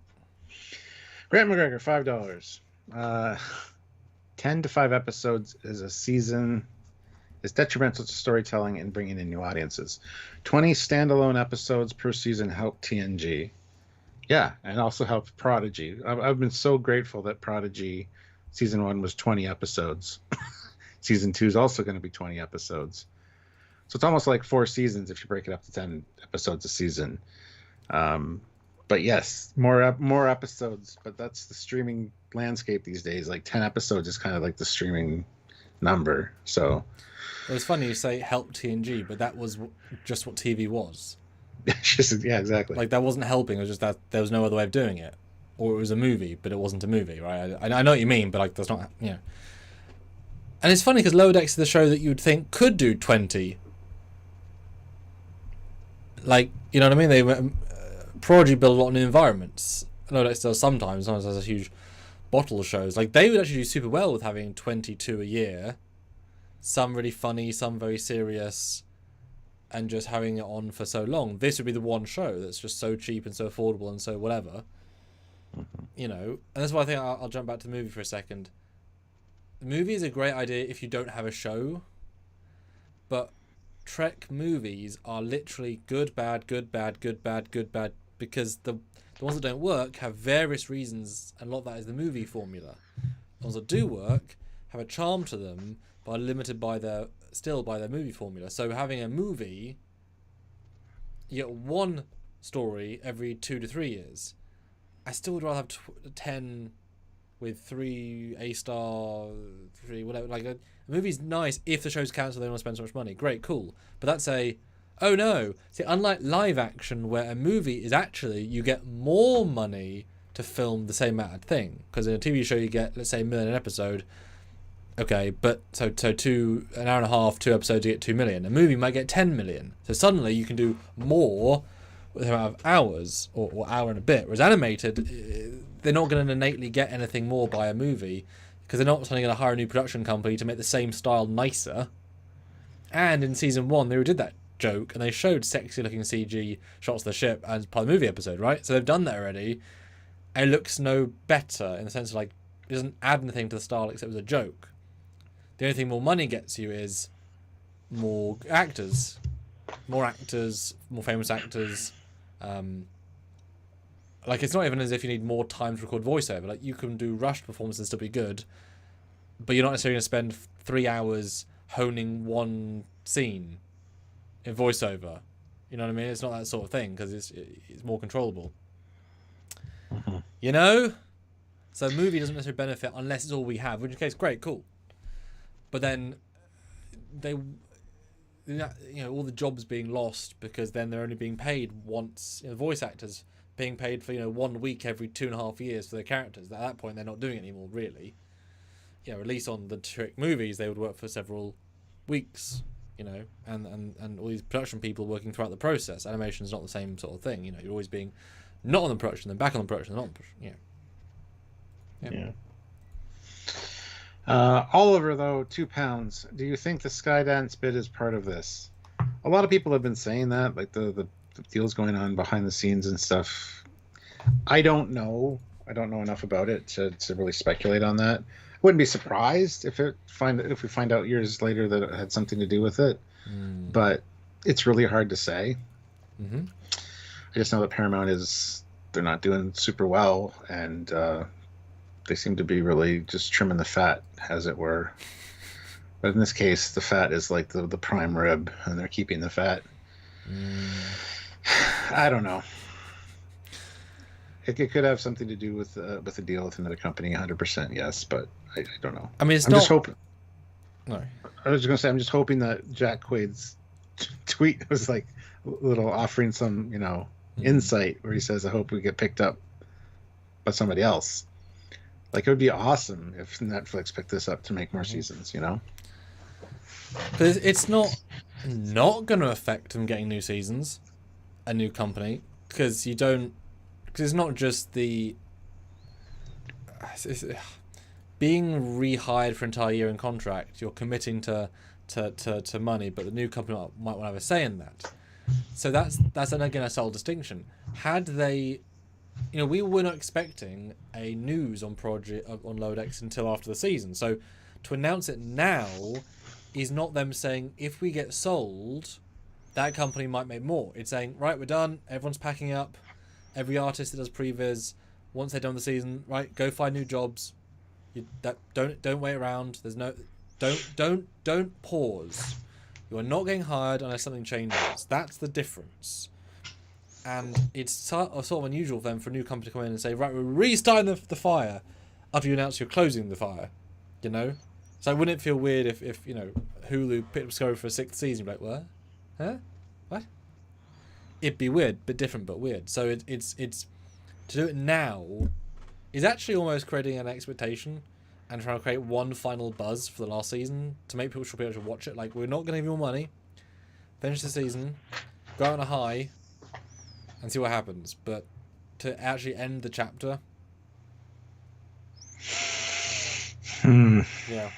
Grant McGregor, $5. 10 to 5 episodes is a season is detrimental to storytelling and bringing in new audiences. 20 standalone episodes per season help TNG. Yeah, and also helped Prodigy. I've been so grateful that Prodigy season 1 was 20 episodes. Season 2 is also going to be 20 episodes. So it's almost like 4 seasons if you break it up to 10 episodes a season. But yes, more episodes. But that's the streaming landscape these days. Like 10 episodes is kind of like the streaming number. So it was funny you say help TNG, but that was just what TV was. Yeah, exactly. Like, that wasn't helping. It was just that there was no other way of doing it, or it was a movie, but it wasn't a movie, right? I know what you mean, but like, that's not. And it's funny because Lower Decks is the show that you would think could do 20. Like, you know what I mean? They Prodigy build a lot of new environments. Lower Decks does sometimes has a huge bottle of shows. Like, they would actually do super well with having 22 a year. Some really funny, some very serious, and just having it on for so long. This would be the one show that's just so cheap and so affordable and so whatever. You know, and that's why I think I'll jump back to the movie for a second. The movie is a great idea if you don't have a show, but Trek movies are literally good, bad, good, bad, good, bad, good, bad, because the ones that don't work have various reasons, and a lot of that is the movie formula. The ones that do work have a charm to them, but are limited by their movie formula. So having a movie, you get one story every 2 to 3 years. I still would rather have 10 with 3 A-star, 3 whatever. Like, a movie's nice if the show's cancelled, they don't want to spend so much money. Great, cool. But that's oh no. See, unlike live action, where a movie is actually, you get more money to film the same amount of thing. Because in a TV show, you get, let's say, $1 million an episode. Okay, but so an hour and a half, 2 episodes, you get 2 million. A movie might get 10 million. So suddenly you can do more with the amount of hours or hour and a bit. Whereas animated, they're not going to innately get anything more by a movie because they're not suddenly going to hire a new production company to make the same style nicer. And in season 1, they already did that joke and they showed sexy looking CG shots of the ship as part of the movie episode, right? So they've done that already. And it looks no better in the sense of, like, it doesn't add anything to the style except it was a joke. The only thing more money gets you is more actors, more famous actors. Like, it's not even as if you need more time to record voiceover. Like, you can do rushed performances and still be good, but you're not necessarily going to spend 3 hours honing one scene in voiceover. You know what I mean? It's not that sort of thing because it's more controllable. Mm-hmm. You know? So movie doesn't necessarily benefit unless it's all we have, which in case, great, cool. But then all the jobs being lost because then they're only being paid once. Voice actors being paid for 1 week every 2.5 years for their characters. At that point, they're not doing it anymore, really. At least on the Trek movies, they would work for several weeks. And all these production people working throughout the process. Animation is not the same sort of thing. You're always being not on the production, then back on the production, not on the production. Yeah. Oliver, though, £2. Do you think the Skydance bid is part of this? A lot of people have been saying that, like the deals going on behind the scenes and stuff. I don't know. I don't know enough about it to really speculate on that. I wouldn't be surprised if we find out years later that it had something to do with it. But it's really hard to say. Mm-hmm. I just know that Paramount they're not doing super well, and they seem to be really just trimming the fat, as it were. But in this case, the fat is like the prime rib, and they're keeping the fat. I don't know. It could have something to do with a deal with another company, 100% yes, but I don't know. I mean, I'm just hoping. No, I was just gonna say I'm just hoping that Jack Quaid's tweet was like a little offering some insight where he says, "I hope we get picked up by somebody else." Like, it would be awesome if Netflix picked this up to make more seasons. But it's not going to affect them getting new seasons, a new company, because it's not just being rehired for an entire year in contract. You're committing to money, but the new company might want to have a say in that. So that's again a subtle distinction. Had they, we were not expecting a news on Lower Decks until after the season. So to announce it now is not them saying, if we get sold, that company might make more. It's saying, right, we're done. Everyone's packing up. Every artist that does previs, once they're done the season, right, go find new jobs. Don't wait around. There's no, don't pause. You are not getting hired unless something changes. That's the difference. And it's sort of unusual for them for a new company to come in and say, right, we're restarting the fire after you announce you're closing the fire. So wouldn't it feel weird if Hulu picked up Discovery for a 6th season? Like, what? Huh? What? It'd be weird, bit different, but weird. So it's to do it now is actually almost creating an expectation and trying to create one final buzz for the last season to make people should be able to watch it. Like, we're not going to give you more money. Finish the season, go on a high, and see what happens. But to actually end the chapter, yeah.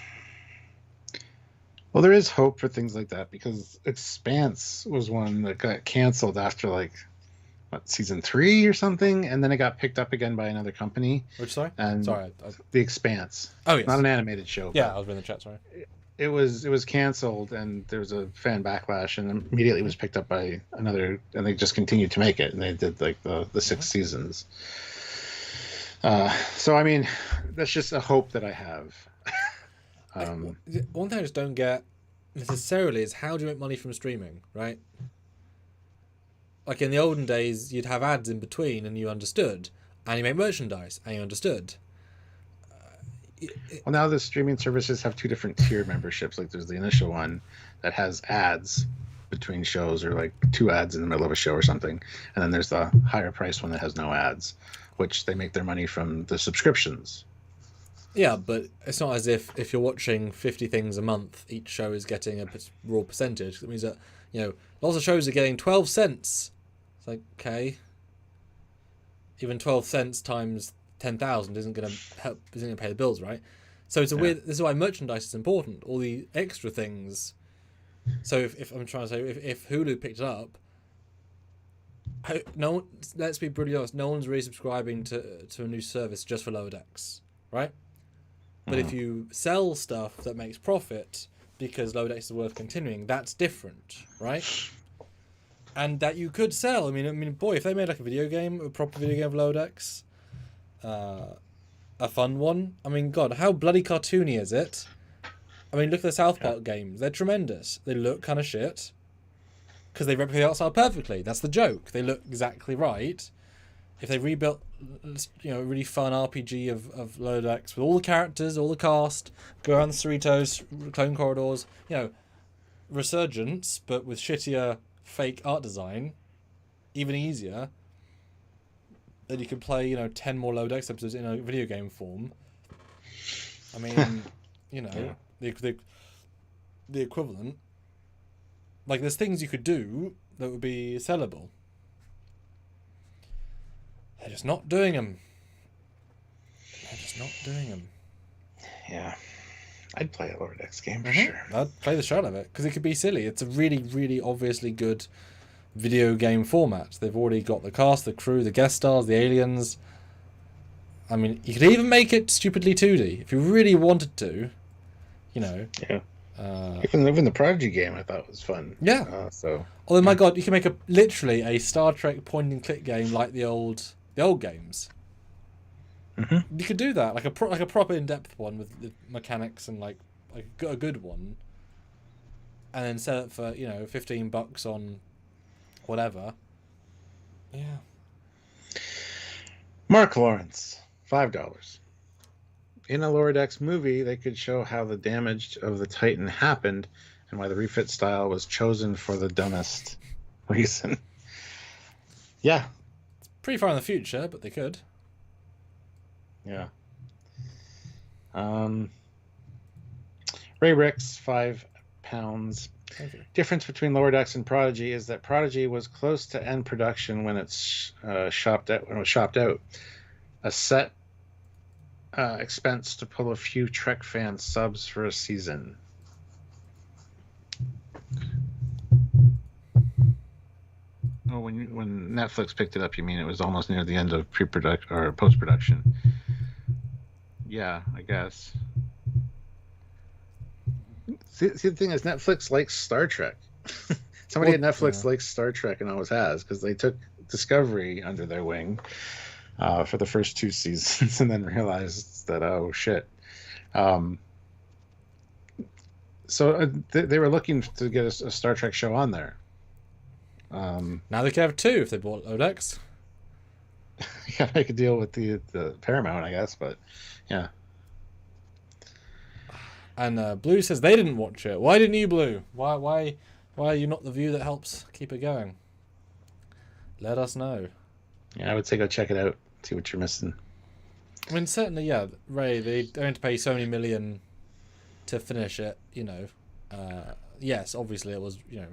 Well, there is hope for things like that because Expanse was one that got canceled after like season 3 or something, and then it got picked up again by another company. Which sorry? And sorry, The Expanse. Oh yes, not an animated show. Yeah, I was in the chat. Sorry. It was canceled, and there was a fan backlash, and immediately was picked up by another, and they just continued to make it, and they did like the 6 seasons. So I mean, that's just a hope that I have. One thing I just don't get necessarily is how do you make money from streaming, right? Like in the olden days, you'd have ads in between, and you understood, and you make merchandise, and you understood. Well, now the streaming services have 2 different tier memberships. Like there's the initial one that has ads between shows, or like 2 ads in the middle of a show or something, and then there's the higher price one that has no ads, which they make their money from the subscriptions. Yeah, but it's not as if you're watching 50 things a month, each show is getting a raw percentage. That means that, you know, lots of shows are getting 12 cents. It's like, okay. Even 12 cents times 10,000 isn't going to pay the bills, right? So it's a weird. This is why merchandise is important. All the extra things. So if I'm trying to say, if Hulu picked it up, no one, let's be brutally honest, no one's really subscribing to a new service just for Lower Decks, right? But if you sell stuff that makes profit because Lower Decks is worth continuing, that's different, right? And that you could sell. I mean, boy, if they made like a video game, a proper video game of Lower Decks, a fun one. I mean, God, how bloody cartoony is it? I mean, look at the South Park games. They're tremendous. They look kind of shit because they replicate the art style perfectly. That's the joke. They look exactly right. If they rebuilt, you know, a really fun RPG of Lower Decks with all the characters, all the cast, go around the Cerritos, clone corridors, you know, Resurgence, but with shittier fake art design, even easier. Then you can play, you know, 10 more Lower Decks episodes in a video game form. I mean, you know, the equivalent. Like, there's things you could do that would be sellable. They're just not doing them. Yeah. I'd play a Lower Decks game for sure. I'd play the shit out of it because it could be silly. It's a really, really obviously good video game format. They've already got the cast, the crew, the guest stars, the aliens. I mean, you could even make it stupidly 2D if you really wanted to. You know. Yeah. Even the Prodigy game I thought was fun. Yeah. So. Although, my God, you can make literally a Star Trek point-and-click game like the old games. Mm-hmm. You could do that, like a proper in-depth one with the mechanics and like a good one, and then sell it for, you know, $15 on whatever. Yeah. Mark Lawrence, $5. In a Lower Decks movie, they could show how the damage of the Titan happened and why the refit style was chosen for the dumbest reason. Yeah. It's pretty far in the future, but they could. Yeah. Ray Ricks, £5. Thank you. Difference between Lower Decks and Prodigy is that Prodigy was close to end production when it's shopped out. A set expense to pull a few Trek fan subs for a season. Oh, when Netflix picked it up, you mean it was almost near the end of pre-production or post-production? Yeah, I guess. See, the thing is, Netflix likes Star Trek. Somebody at Netflix likes Star Trek and always has, because they took Discovery under their wing for the first 2 seasons and then realized that, oh, shit. So they were looking to get a Star Trek show on there. Now they could have 2 if they bought Lower Decks. Yeah, make a deal with the Paramount, I guess, but yeah. And Blue says they didn't watch it. Why didn't you, Blue? Why are you not the view that helps keep it going? Let us know. Yeah, I would say go check it out. See what you're missing. I mean, certainly, yeah. Ray, they don't have to pay so many million to finish it. You know, yes, obviously it was. You know,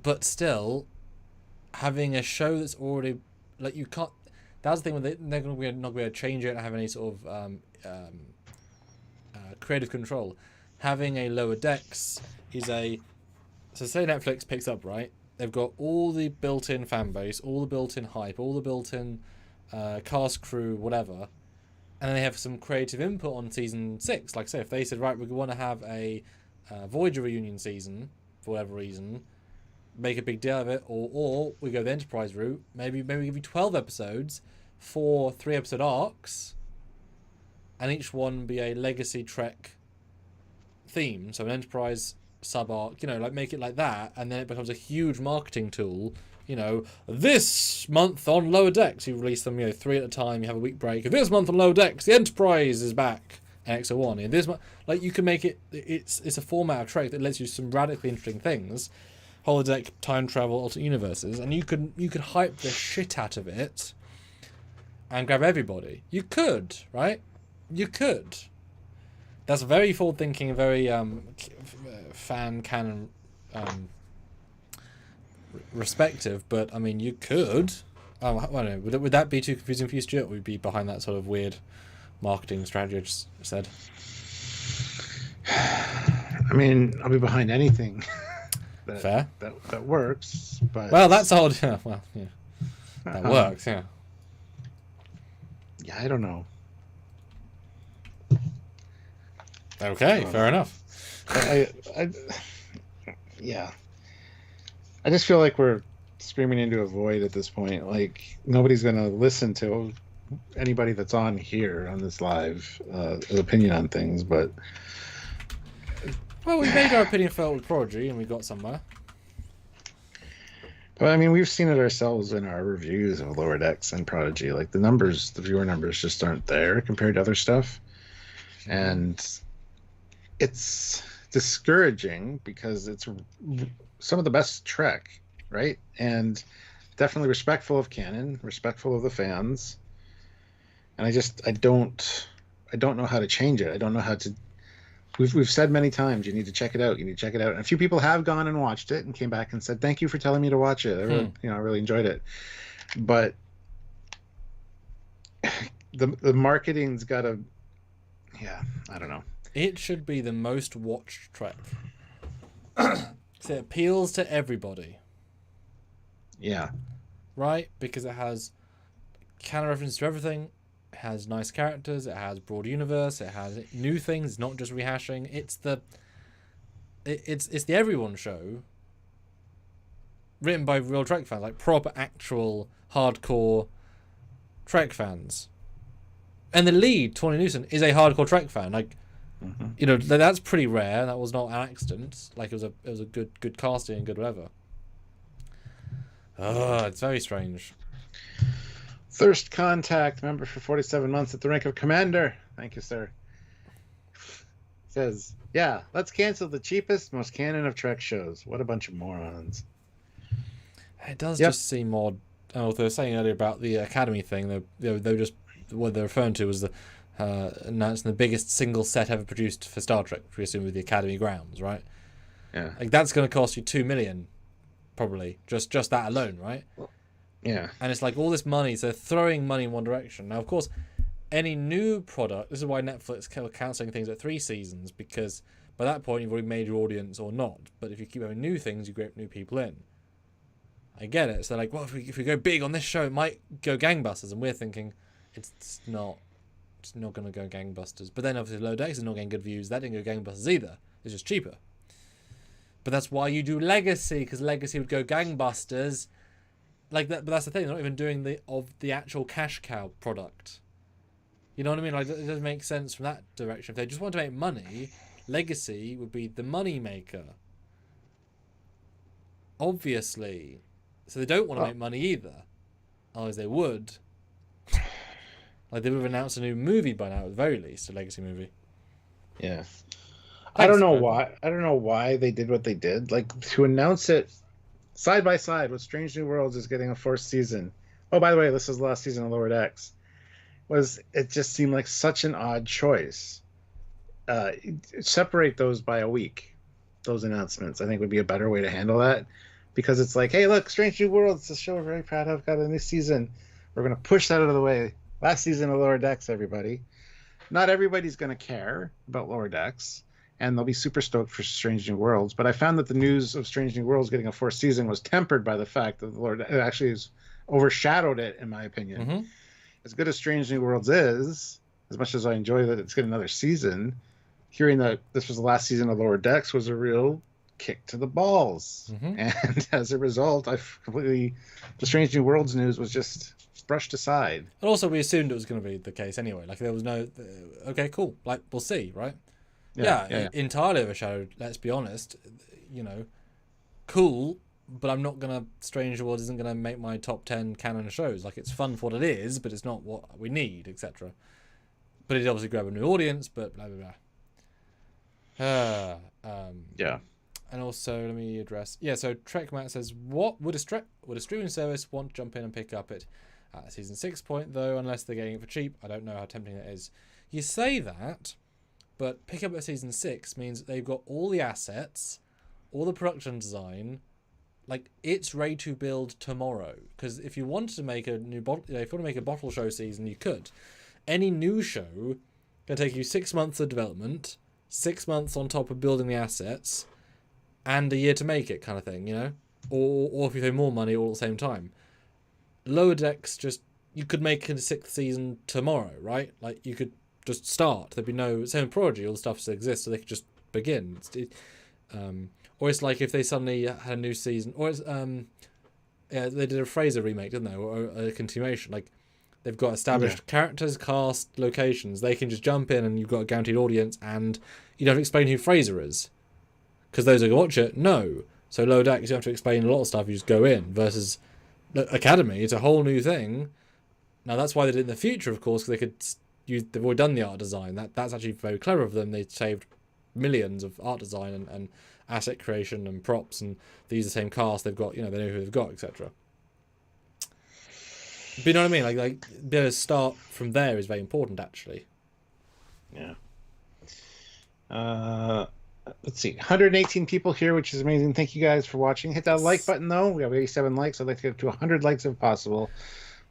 but still, having a show that's already like you can't. That's the thing. They're not going to be able to change it and have any sort of creative control. Having a Lower Decks is a. So say Netflix picks up, right? They've got all the built-in fan base, all the built-in hype, all the built-in cast, crew, whatever, and then they have some creative input on season 6. Like, say, if they said, right, we want to have a Voyager reunion season for whatever reason, make a big deal of it, or we go the Enterprise route. Maybe give you 12 episodes, 4 3-episode arcs, and each one be a legacy Trek theme. So an Enterprise sub arc, you know, like make it like that, and then it becomes a huge marketing tool. You know, this month on Lower Decks, you release them, you know, 3 at a time. You have a week break. This month on Lower Decks, the Enterprise is back. XO1. And this month, like you can make it. It's a format of Trek that lets you do some radically interesting things. Holodeck, time travel, alternate universes, and you could hype the shit out of it, and grab everybody. You could, right? You could. That's very forward thinking, very fan canon respective, but I mean, you could. I don't know. Would that be too confusing for you, Stuart? Would you be behind that sort of weird marketing strategy I just said? I mean, I'll be behind anything Fair. That works, but well, that's odd. Yeah, well, yeah, that works. Yeah. Yeah, I don't know. Okay, fair enough. Yeah. I just feel like we're screaming into a void at this point. Like, nobody's going to listen to anybody that's on here on this live opinion on things, but... Well, we made our opinion felt with Prodigy, and we got somewhere. But, I mean, we've seen it ourselves in our reviews of Lower Decks and Prodigy. Like, the viewer numbers just aren't there compared to other stuff. And it's discouraging because it's some of the best Trek, right? And definitely respectful of Canon, respectful of the fans. And I don't know how to change it. I don't know how to. We've said many times, you need to check it out. You need to check it out. And a few people have gone and watched it and came back and said, "Thank you for telling me to watch it. I really enjoyed it." But the marketing's got to. Yeah, I don't know. It should be the most watched Trek. So it appeals to everybody. Yeah. Right? Because it has canon reference to everything. It has nice characters. It has broad universe. It has new things. It's not just rehashing. It's the everyone show written by real Trek fans, like proper, actual, hardcore Trek fans. And the lead, Tawny Newsome, is a hardcore Trek fan. Like, you know, that's pretty rare. That was not an accident. Like, it was a good casting and good whatever. Oh, it's very strange. Thirst Contact, member for 47 months at the rank of Commander. Thank you, sir. Says, yeah, let's cancel the cheapest, most canon of Trek shows. What a bunch of morons. It does just seem odd. Oh, they were saying earlier about the Academy thing. They were just what they're referring to was the announcing the biggest single set ever produced for Star Trek, which we assume with the Academy grounds, right? Yeah. Like that's going to cost you $2 million, probably just that alone, right? Yeah. And it's like all this money, so they're throwing money in one direction. Now, of course, any new product. This is why Netflix kept cancelling things at 3 seasons, because by that point you've already made your audience or not. But if you keep having new things, you get new people in. I get it. So they're like, well, if we go big on this show, it might go gangbusters, and we're thinking it's not going to go gangbusters. But then obviously Lower Decks is not getting good views. That didn't go gangbusters either. It's just cheaper. But that's why you do Legacy, because Legacy would go gangbusters like that. But that's the thing, they're not even doing the actual cash cow product. You know what I mean? Like, it doesn't make sense from that direction. If they just want to make money, Legacy would be the money maker, obviously. So they don't want to make money either. Otherwise they would. Like, they would have announced a new movie by now, at the very least, a Legacy movie. Yeah. I don't know why they did what they did. Like, to announce it side by side with Strange New Worlds is getting a 4th season. Oh, by the way, this is the last season of Lower Decks. It just seemed like such an odd choice. Uh, Separate those by a week. Those announcements, I think, would be a better way to handle that, because it's like, hey, look, Strange New Worlds, the show we're very proud of, got a new season. We're going to push that out of the way. Last season of Lower Decks, everybody. Not everybody's going to care about Lower Decks, and they'll be super stoked for Strange New Worlds. But I found that the news of Strange New Worlds getting a fourth season was tempered by the fact that it actually has overshadowed it, in my opinion. Mm-hmm. As good as Strange New Worlds is, as much as I enjoy that it's getting another season, hearing that this was the last season of Lower Decks was a real kick to the balls. Mm-hmm. And as a result, the Strange New Worlds news was just brushed aside. And also, we assumed it was going to be the case anyway. Like, there was no, okay, cool. Like, we'll see, right? Yeah. Entirely overshadowed, let's be honest. You know, cool, but I'm not going to, Strange Worlds isn't going to make my top 10 canon shows. Like, it's fun for what it is, but it's not what we need, etc. But it obviously grab a new audience, but blah, blah, blah. Yeah. And also, let me address. Yeah, so Trekmat says, what would a streaming service want to jump in and pick up it at season 6 point, though, unless they're getting it for cheap? I don't know how tempting that is. You say that, but pick up at season 6 means they've got all the assets, all the production design, like, it's ready to build tomorrow. Because if you wanted to make a new bottle, if you want to make a bottle show season, you could. Any new show can take you 6 months of development, 6 months on top of building the assets, and a year to make it, kind of thing, you know? Or if you pay more money all at the same time. Lower Decks, you could make a 6th season tomorrow, right? Like, you could just start. There'd be no, same with Prodigy, all the stuff still exists, so they could just begin. Or it's like if they suddenly had a new season, or it's, they did a Fraser remake, didn't they? Or a continuation. Like, they've got established characters, cast, locations. They can just jump in and you've got a guaranteed audience, and you don't have to explain who Fraser is. Because those who watch it, no. So Lower Decks, you have to explain a lot of stuff, you just go in. Versus Academy, it's a whole new thing. Now, that's why they did it in the future, of course, because they've already done the art design. That's actually very clever of them. They saved millions of art design and asset creation and props, and they use the same cast they've got, they know who they've got, etc. But you know what I mean? Like being able to start from there is very important, actually. Yeah. Let's see, 118 people here, which is amazing. Thank you guys for watching. Hit that like button, though. We have 87 likes. I'd like to get to 100 likes if possible.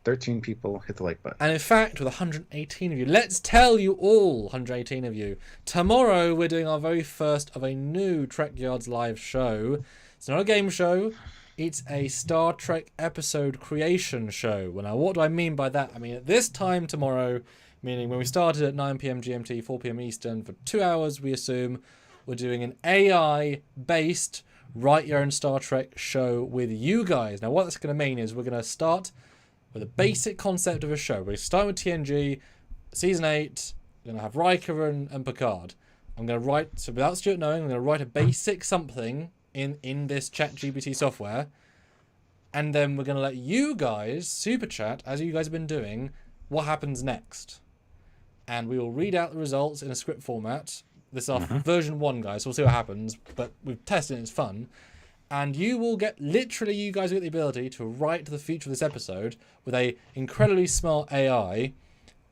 13 people, hit the like button. And in fact, with 118 of you, let's tell you all, 118 of you, tomorrow we're doing our very first of a new Trekyards live show. It's not a game show. It's a Star Trek episode creation show. Well, now, what do I mean by that? I mean, at this time tomorrow, meaning when we started at 9 p.m. GMT, 4 p.m. Eastern, for 2 hours, we assume, we're doing an AI-based Write Your Own Star Trek show with you guys. Now, what that's going to mean is we're going to start with a basic concept of a show. We're going to start with TNG, Season 8. We're going to have Riker and Picard. I'm going to write, so without Stuart knowing, I'm going to write a basic something in this ChatGPT software. And then we're going to let you guys super chat, as you guys have been doing, what happens next. And we will read out the results in a script format. This is our version 1, guys, so we'll see what happens. But we've tested it, it's fun. And you will get, literally, you guys will get the ability to write to the future of this episode with a incredibly smart AI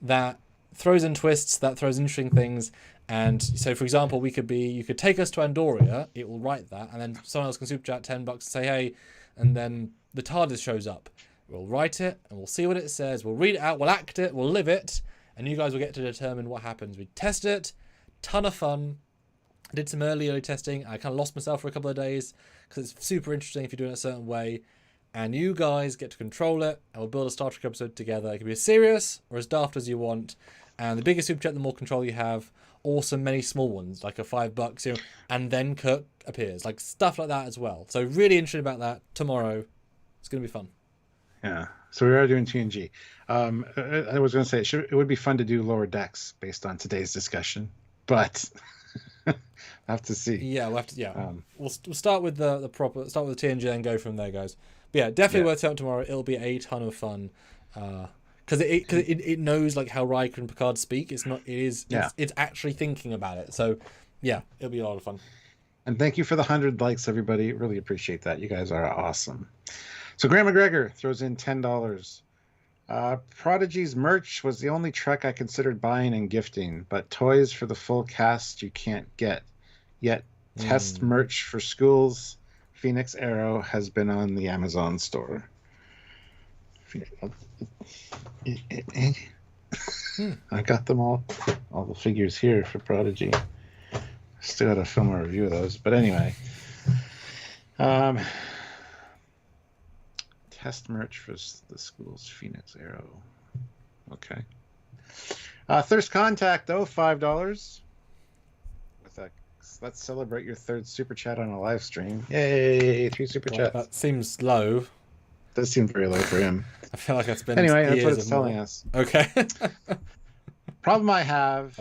that throws in twists, that throws interesting things. And so, for example, you could take us to Andoria, it will write that, and then someone else can super chat $10 and say, hey, and then the TARDIS shows up. We'll write it, and we'll see what it says. We'll read it out, we'll act it, we'll live it, and you guys will get to determine what happens. We test it. Ton of fun. I did some early testing. I kind of lost myself for a couple of days because it's super interesting if you're doing it a certain way. And you guys get to control it, and we'll build a Star Trek episode together. It can be as serious or as daft as you want. And the bigger super chat, the more control you have. Also, many small ones, like a $5, and then Kirk appears, like stuff like that as well. So really interested about that tomorrow. It's going to be fun. Yeah. So we are doing TNG. I was going to say it would be fun to do Lower Decks based on today's discussion. But I have to see. Yeah, we'll have to. Yeah, we'll start with the proper. Start with the TNG, then go from there, guys. But yeah, definitely worth it out tomorrow. It'll be a ton of fun. Because it knows like how Riker and Picard speak. It's actually thinking about it. So yeah, it'll be a lot of fun. And thank you for the 100 likes, everybody. Really appreciate that. You guys are awesome. So Graham McGregor throws in $10. Prodigy's merch was the only Trek I considered buying and gifting, but toys for the full cast you can't get. Yet, test merch for schools, Phoenix Arrow has been on the Amazon store. I got them all the figures here for Prodigy. Still got to film a review of those, but anyway. Test merch for the school's Phoenix Arrow. Okay. Thirst Contact, though, $5. With a let's celebrate your third super chat on a live stream. Yay! 3 super chats. That seems low. Does seem very low for him. I feel like it's been anyway. That's what it's telling us. Okay. Problem I have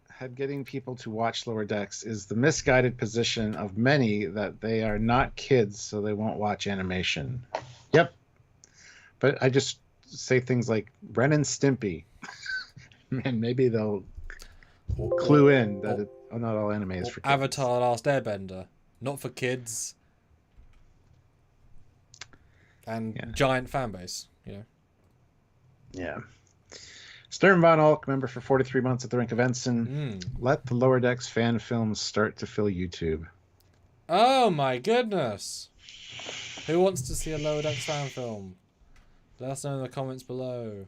had getting people to watch Lower Decks is the misguided position of many that they are not kids, so they won't watch animation. Yep. But I just say things like Ren and Stimpy, and maybe they'll clue in that not all anime is for kids. Avatar: Last Airbender, not for kids, and giant fan base, you know. Yeah. Stern Von Ulk, member for 43 months at the rank of ensign. Let the Lower Decks fan films start to fill YouTube. Oh my goodness! Who wants to see a Lower Decks fan film? Let us know in the comments below.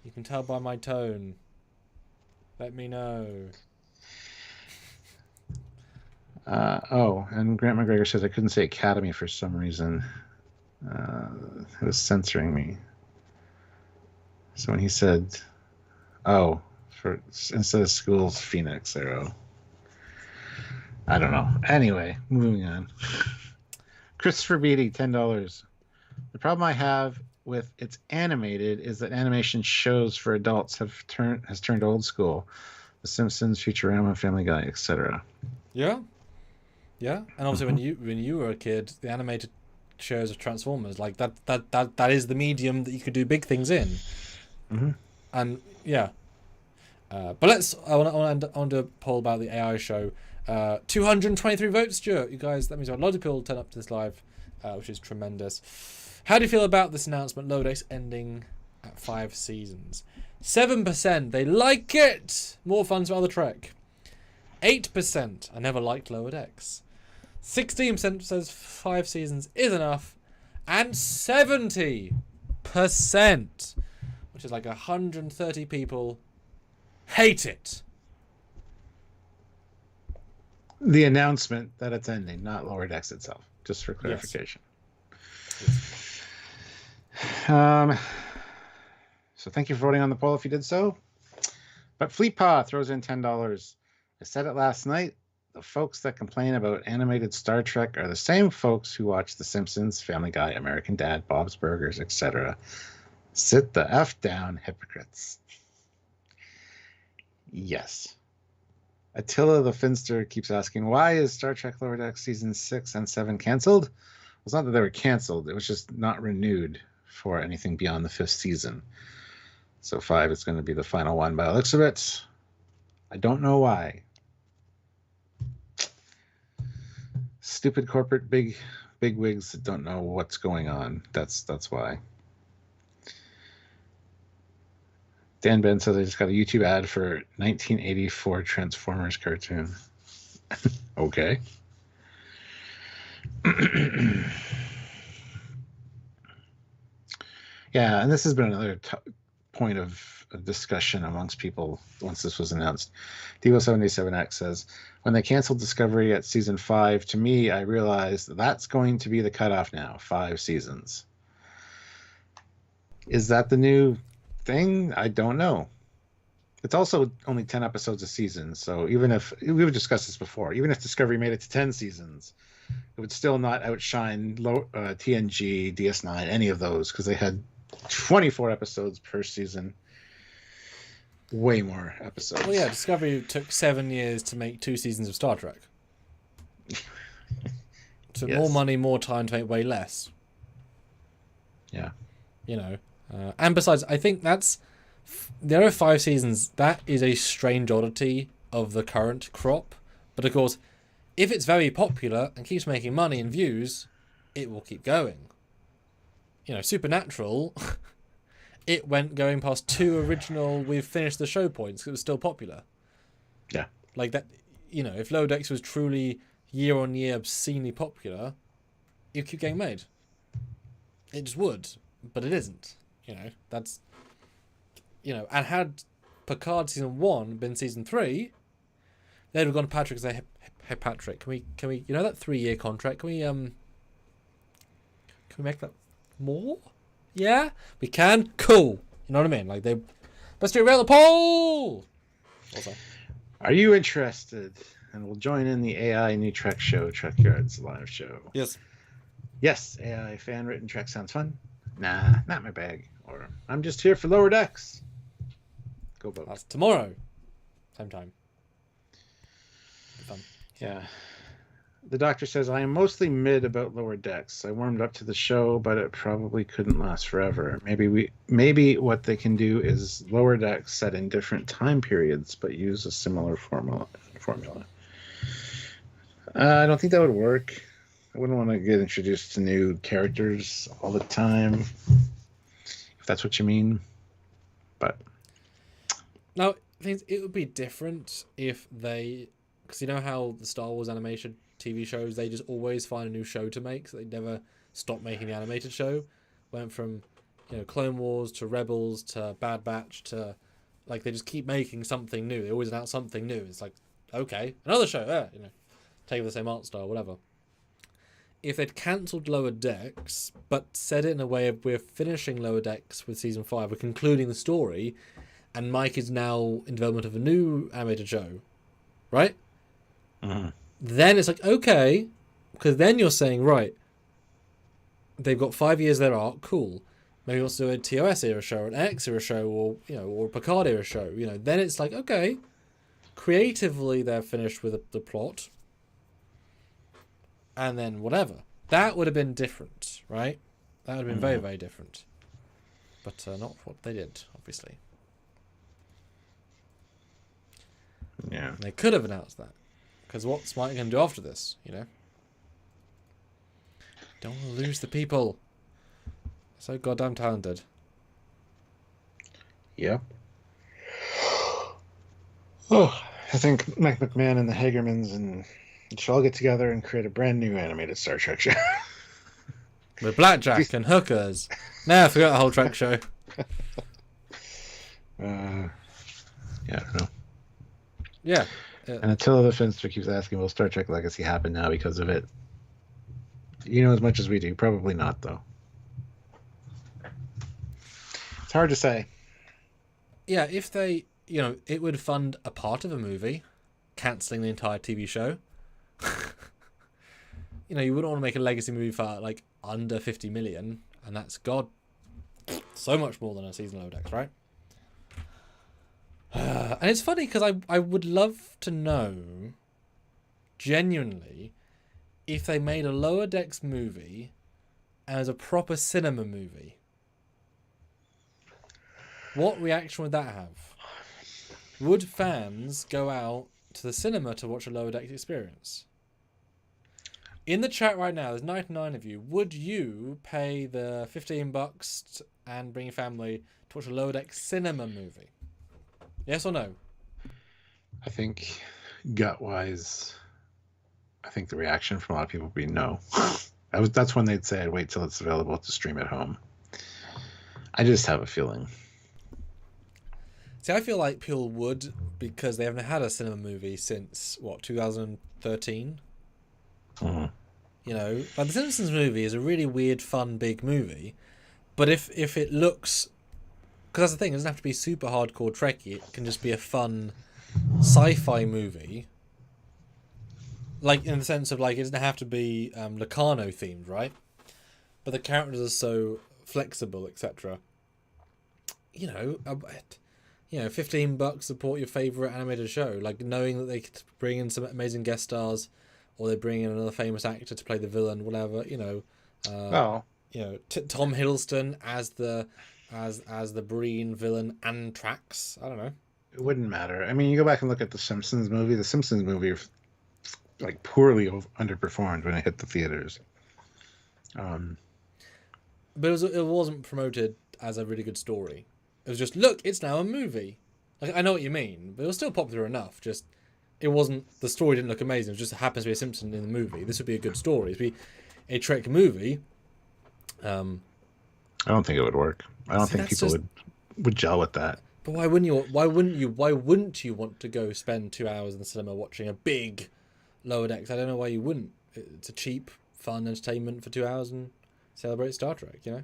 You can tell by my tone. Let me know. And Grant McGregor says I couldn't say Academy for some reason. It was censoring me. So when he said, instead of school's Phoenix Arrow. I don't know. Anyway, moving on. Christopher Beatty, $10. The problem I have with it's animated is that animation shows for adults has turned old school. The Simpsons, Futurama, Family Guy, etc. Yeah. And obviously when you were a kid, the animated shows of Transformers, like that is the medium that you could do big things in. And yeah. But I want to poll about the AI show. 223 votes, Stuart. You guys, that means a lot of people turn up to this live, which is tremendous. How do you feel about this announcement, Lower Decks ending at 5 seasons? 7%, they like it! More fun to other Trek. 8%, I never liked Lower Decks. 16% says 5 seasons is enough. And 70%, which is like 130 people, hate it. The announcement that it's ending, not Lower Decks itself, just for clarification. Yes. So thank you for voting on the poll if you did so. But Fleetpaw throws in $10. I said it last night. The folks that complain about animated Star Trek are the same folks who watch The Simpsons, Family Guy, American Dad, Bob's Burgers, etc. Sit the F down, hypocrites. Yes. Attila the Finster keeps asking, why is Star Trek Lower Decks season 6 and 7 canceled? Well, it's not that they were canceled. It was just not renewed for anything beyond the 5th season. So 5 is going to be the final one by the looks of it. I don't know why. Stupid corporate big wigs that don't know what's going on. That's why. Dan Ben says I just got a YouTube ad for 1984 Transformers cartoon. Okay. Yeah, and this has been another point of discussion amongst people once this was announced. Devo77X says, when they canceled Discovery at season 5, to me, I realized that's going to be the cutoff now, 5 seasons. Is that the new thing? I don't know. It's also only 10 episodes a season, so even if we've discussed this before, even if Discovery made it to 10 seasons, it would still not outshine TNG, DS9, any of those, because they had 24 episodes per season. Way more episodes. Well, yeah, Discovery took 7 years to make 2 seasons of Star Trek. So yes. More money, more time to make way less. Yeah. You know. And besides, I think there are 5 seasons. That is a strange oddity of the current crop. But of course, if it's very popular and keeps making money and views, it will keep going. You know, Supernatural it went going past 2 original we've finished the show points 'cause it was still popular. Yeah. Like that, you know, if Lower Decks was truly year on year obscenely popular, it'd keep getting made. It just would, but it isn't. You know, that's, you know, and had Picard season 1 been season 3, they'd have gone to Patrick and say, hey Patrick, can we, you know, that 3-year contract, can we make that more? Yeah, we can. Cool. You know what I mean? Like, let's do a real poll. Also, are you interested? And we'll join in the AI New Trek show, Trekyards LOVE Show. yes. Yes, AI fan written Trek sounds fun. Nah, not my bag. Or I'm just here for Lower Decks. Go vote. That's tomorrow. Same time. Be fun. Yeah. The doctor says, I am mostly mid about Lower Decks. I warmed up to the show, but it probably couldn't last forever. Maybe what they can do is Lower Decks set in different time periods, but use a similar formula. I don't think that would work. I wouldn't want to get introduced to new characters all the time, if that's what you mean. But now, it would be different if they, because you know how the Star Wars animation TV shows, they just always find a new show to make, so they never stop making the animated show. Went from, you know, Clone Wars to Rebels to Bad Batch to, like, they just keep making something new. They always announce something new. It's like, okay, another show, you know, take the same art style, whatever. If they'd cancelled Lower Decks, but said it in a way of, we're finishing Lower Decks with season 5, we're concluding the story, and Mike is now in development of a new animated show, right? Mm-hmm. Then it's like, okay, because then you're saying, right, they've got 5 years of their arc, cool. Maybe also a TOS era show, an X era show, or, you know, or a Picard era show. You know, then it's like, okay, creatively they're finished with the plot, and then whatever. That would have been different, right? That would have been very, very different. But not what they did, obviously. Yeah, And they could have announced that. Because what's Mike going to do after this, you know? Don't want to lose the people. So goddamn talented. Yep. Oh, I think Mike McMahon and the Hagermans and should all get together and create a brand new animated Star Trek show. With blackjack and hookers. Nah, I forgot the whole Trek show. Yeah, I don't know. Yeah. And Attila the Finster keeps asking, will Star Trek Legacy happen now because of it? You know as much as we do. Probably not, though. It's hard to say. Yeah, if they, you know, it would fund a part of a movie, cancelling the entire TV show. You know, you wouldn't want to make a legacy movie for, like, under 50 million, and that's, God, so much more than a season of Lower Decks, right? And it's funny because I would love to know, genuinely, if they made a Lower Decks movie as a proper cinema movie. What reaction would that have? Would fans go out to the cinema to watch a Lower Decks experience? In the chat right now, there's 99 of you. Would you pay the $15 and bring your family to watch a Lower Decks cinema movie? Yes or no? I think, gut-wise, I think the reaction from a lot of people would be no. That's when they'd say, I'd wait till it's available to stream at home. I just have a feeling. See, I feel like people would, because they haven't had a cinema movie since, 2013? Mm-hmm. You know, like the Simpsons movie is a really weird, fun, big movie, but if it looks, because that's the thing, it doesn't have to be super hardcore Trekkie. It can just be a fun sci-fi movie, like in the sense of like it doesn't have to be Locarno themed, right? But the characters are so flexible, etc. You know, $15 support your favorite animated show, like knowing that they could bring in some amazing guest stars. Or they bring in another famous actor to play the villain, whatever, you know. Tom Hiddleston as the Breen villain Anthrax. I don't know. It wouldn't matter. I mean, you go back and look at the Simpsons movie. The Simpsons movie, like, poorly underperformed when it hit the theaters. But it wasn't promoted as a really good story. It was just, look, it's now a movie. Like, I know what you mean, but it was still popular enough. Just, it wasn't, the story didn't look amazing. It just happens to be a Simpson in the movie. This would be a good story. It'd be a Trek movie. I don't think it would work. I don't think people would gel with that. But why wouldn't you? Why wouldn't you want to go spend 2 hours in the cinema watching a big Lower Decks? I don't know why you wouldn't. It's a cheap, fun entertainment for 2 hours and celebrate Star Trek. You know.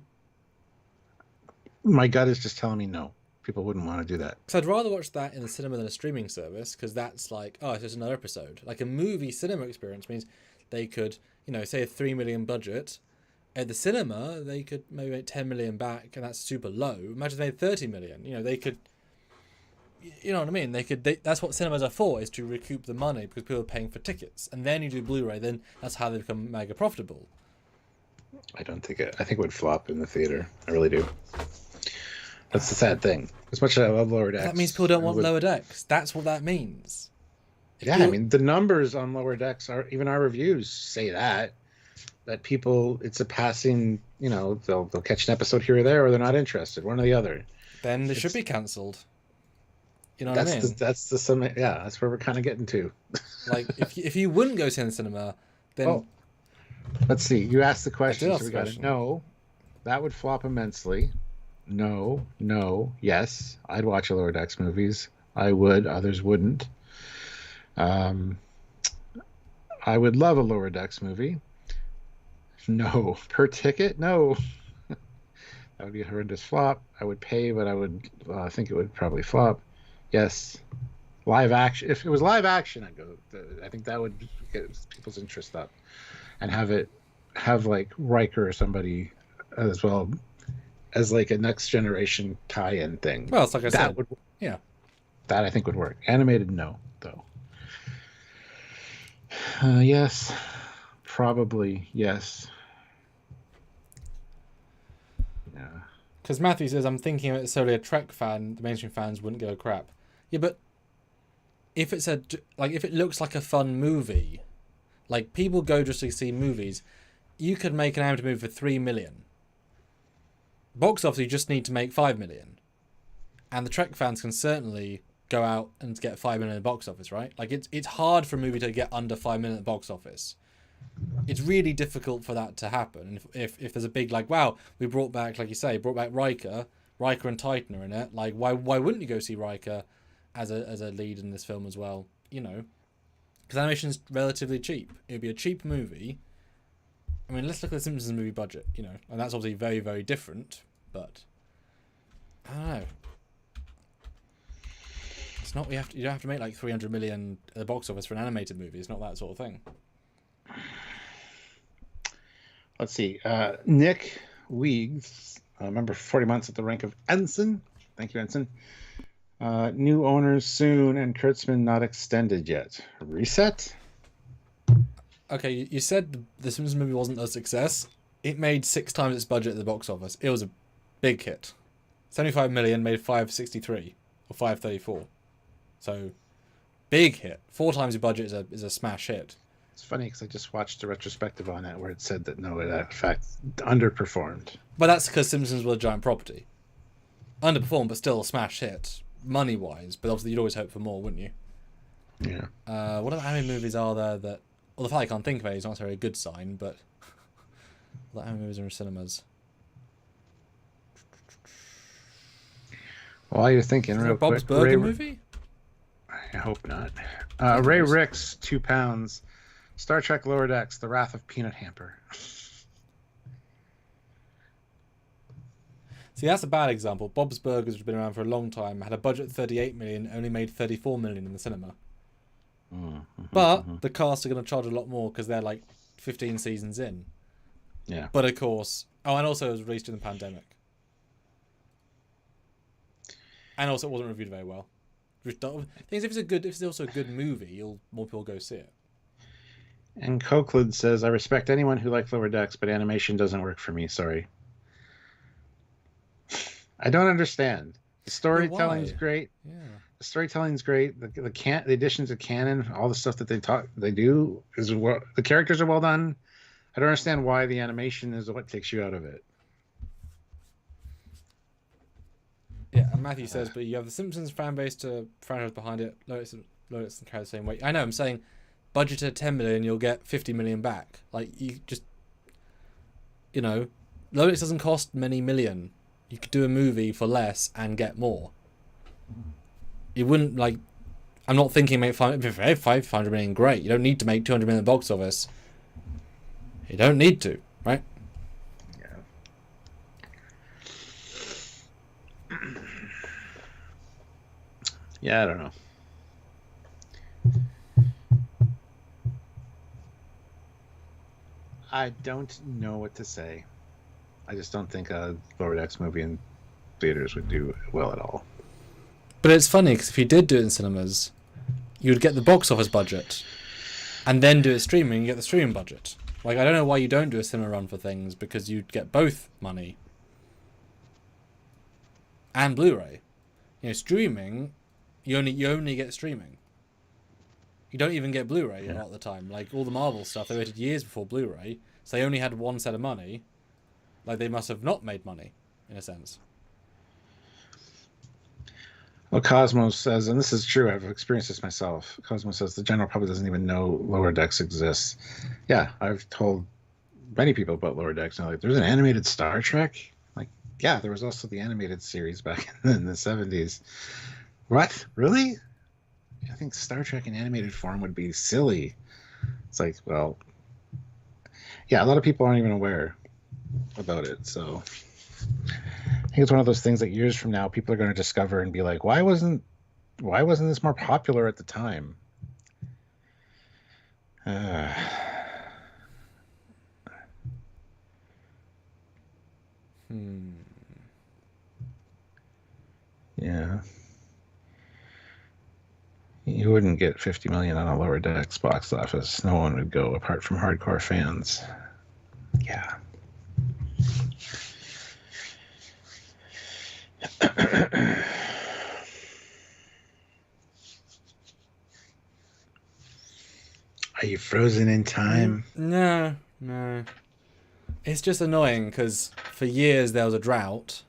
My gut is just telling me no. People wouldn't want to do that. Because I'd rather watch that in the cinema than a streaming service, because that's like, oh, it's just another episode. Like a movie cinema experience means they could, you know, say a $3 million budget. At the cinema, they could maybe make 10 million back, and that's super low. Imagine they had 30 million. You know, they could, you know what I mean? That's what cinemas are for, is to recoup the money, because people are paying for tickets. And then you do Blu-ray, then that's how they become mega profitable. I think it would flop in the theater. I really do. That's the sad thing. As much as I love Lower Decks, that means people don't want Lower Decks. That's what that means. I mean, the numbers on Lower Decks are, even our reviews say that people, it's a passing, you know, they'll catch an episode here or there, or they're not interested, one or the other. Then they should be cancelled. You know what I mean? That's where we're kind of getting to. Like, if you wouldn't go to the cinema, then let's see. You asked the question, so we got it. No, that would flop immensely. No, yes. I'd watch a Lower Decks movies. I would. Others wouldn't. I would love a Lower Decks movie. No. Per ticket? No. That would be a horrendous flop. I would pay, but I think it would probably flop. Yes. Live action. If it was live action, I'd go. I think that would get people's interest up. And have like Riker or somebody as well as like a next generation tie-in thing. Well, it's like I said. That I think would work. Animated, no, though. Yes. Probably, yes. Yeah. Because Matthew says, I'm thinking it's solely a Trek fan, the mainstream fans wouldn't go crap. Yeah, but if it's if it looks like a fun movie, like people go just to see movies, you could make an animated movie for 3 million. Box office, you just need to make 5 million. And the Trek fans can certainly go out and get 5 million at the box office, right? Like it's hard for a movie to get under 5 million at the box office. It's really difficult for that to happen. If there's a big, like, wow, we brought back, like you say, Riker and Titan are in it. Like, why wouldn't you go see Riker as a lead in this film as well? You know, because animation's relatively cheap. It would be a cheap movie. I mean, let's look at the Simpsons movie budget, you know, and that's obviously very, very different. But I don't know. It's not. You don't have to make like 300 million at the box office for an animated movie. It's not that sort of thing. Let's see. Nick Weeks, member for 40 months at the rank of Ensign. Thank you, Ensign. New owners soon, and Kurtzman not extended yet. Reset? Okay, you said the Simpsons movie wasn't a success. It made 6 times its budget at the box office. It was a big hit. 75 million made 563 or 534. So, big hit. 4 times your budget is a smash hit. It's funny because I just watched a retrospective on it where it said that no, it in fact underperformed. But that's because Simpsons were a giant property. Underperformed, but still a smash hit, money-wise. But obviously you'd always hope for more, wouldn't you? Yeah. What other anime movies are there that... Well, the fact I can't think of any is not necessarily a good sign, but... what anime movies are in cinemas? While you're thinking, real quick... Bob's Burger movie? I hope not. Ray Ricks, £2. Star Trek Lower Decks, The Wrath of Peanut Hamper. See, that's a bad example. Bob's Burgers, which has been around for a long time, had a budget of 38 million, only made 34 million in the cinema. But the cast are going to charge a lot more because they're like 15 seasons in. Yeah. But of course... Oh, and also it was released in the pandemic. And also it wasn't reviewed very well. The thing is, if it's also a good movie, more people go see it. And Copeland says, I respect anyone who likes Lower Decks, but animation doesn't work for me. Sorry. I don't understand. The storytelling's great. Yeah. The storytelling's great. The additions of Canon, all the stuff that they do is well. The characters are well done. I don't understand why the animation is what takes you out of it. Matthew says, but you have the Simpsons fan base to franchise behind it. Lotus and carry the same weight. I know. I'm saying, budgeted 10 million, you'll get 50 million back. Like you just, Lotus doesn't cost many million. You could do a movie for less and get more. You wouldn't like. I'm not thinking make 500 million. Great. You don't need to make 200 million box office. You don't need to, right? Yeah, I don't know. I don't know what to say. I just don't think a Lower Decks movie in theaters would do well at all. But it's funny because if you did do it in cinemas, you would get the box office budget, and then do it streaming, you get the streaming budget. Like, I don't know why you don't do a cinema run for things, because you'd get both money and Blu-ray. Streaming, you only get streaming. You don't even get Blu-ray a lot of the time. Like, all the Marvel stuff, they waited years before Blu-ray, so they only had one set of money. Like, they must have not made money, in a sense. Well, Cosmos says, and this is true, I've experienced this myself. Cosmos says the general public doesn't even know Lower Decks exists. Yeah, I've told many people about Lower Decks, and like, there's an animated Star Trek? Like, yeah, there was also the animated series back in the 70s. What? Really? I think Star Trek in animated form would be silly. It's like, well, yeah, a lot of people aren't even aware about it, so I think it's one of those things that years from now people are going to discover and be like, why wasn't this more popular at the time? Yeah. You wouldn't get 50 million on a Lower Decks box office. No one would go apart from hardcore fans. Yeah. Are you frozen in time? No. It's just annoying because for years there was a drought,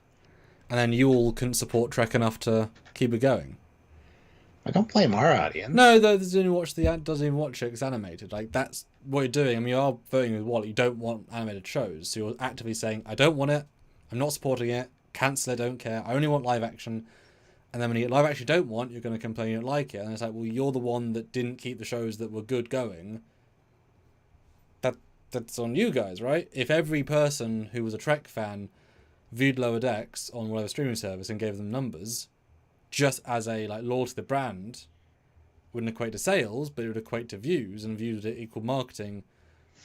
and then you all couldn't support Trek enough to keep it going. I don't blame our audience. No, doesn't even watch it. It's animated. Like, that's what you're doing. I mean, you are voting with Wally. You don't want animated shows, so you're actively saying, I don't want it. I'm not supporting it. Cancel it. Don't care. I only want live action. And then when you get live action you don't want, you're going to complain you don't like it. And it's like, well, you're the one that didn't keep the shows that were good going. That's on you guys, right? If every person who was a Trek fan viewed Lower Decks on whatever streaming service and gave them numbers, just as a law to the brand, wouldn't equate to sales, but it would equate to views, and views would equal marketing.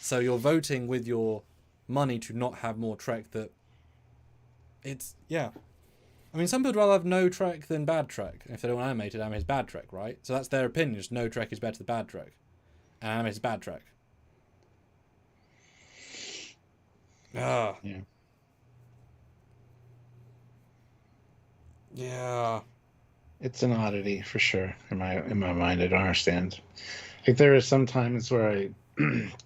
So you're voting with your money to not have more Trek. I mean, some people would rather have no Trek than bad Trek. If they don't want animated is bad Trek, right? So that's their opinion. Just no Trek is better than bad Trek, and animated is bad Trek. Yeah. It's an oddity for sure in my mind. I don't understand. Like, there are some times where I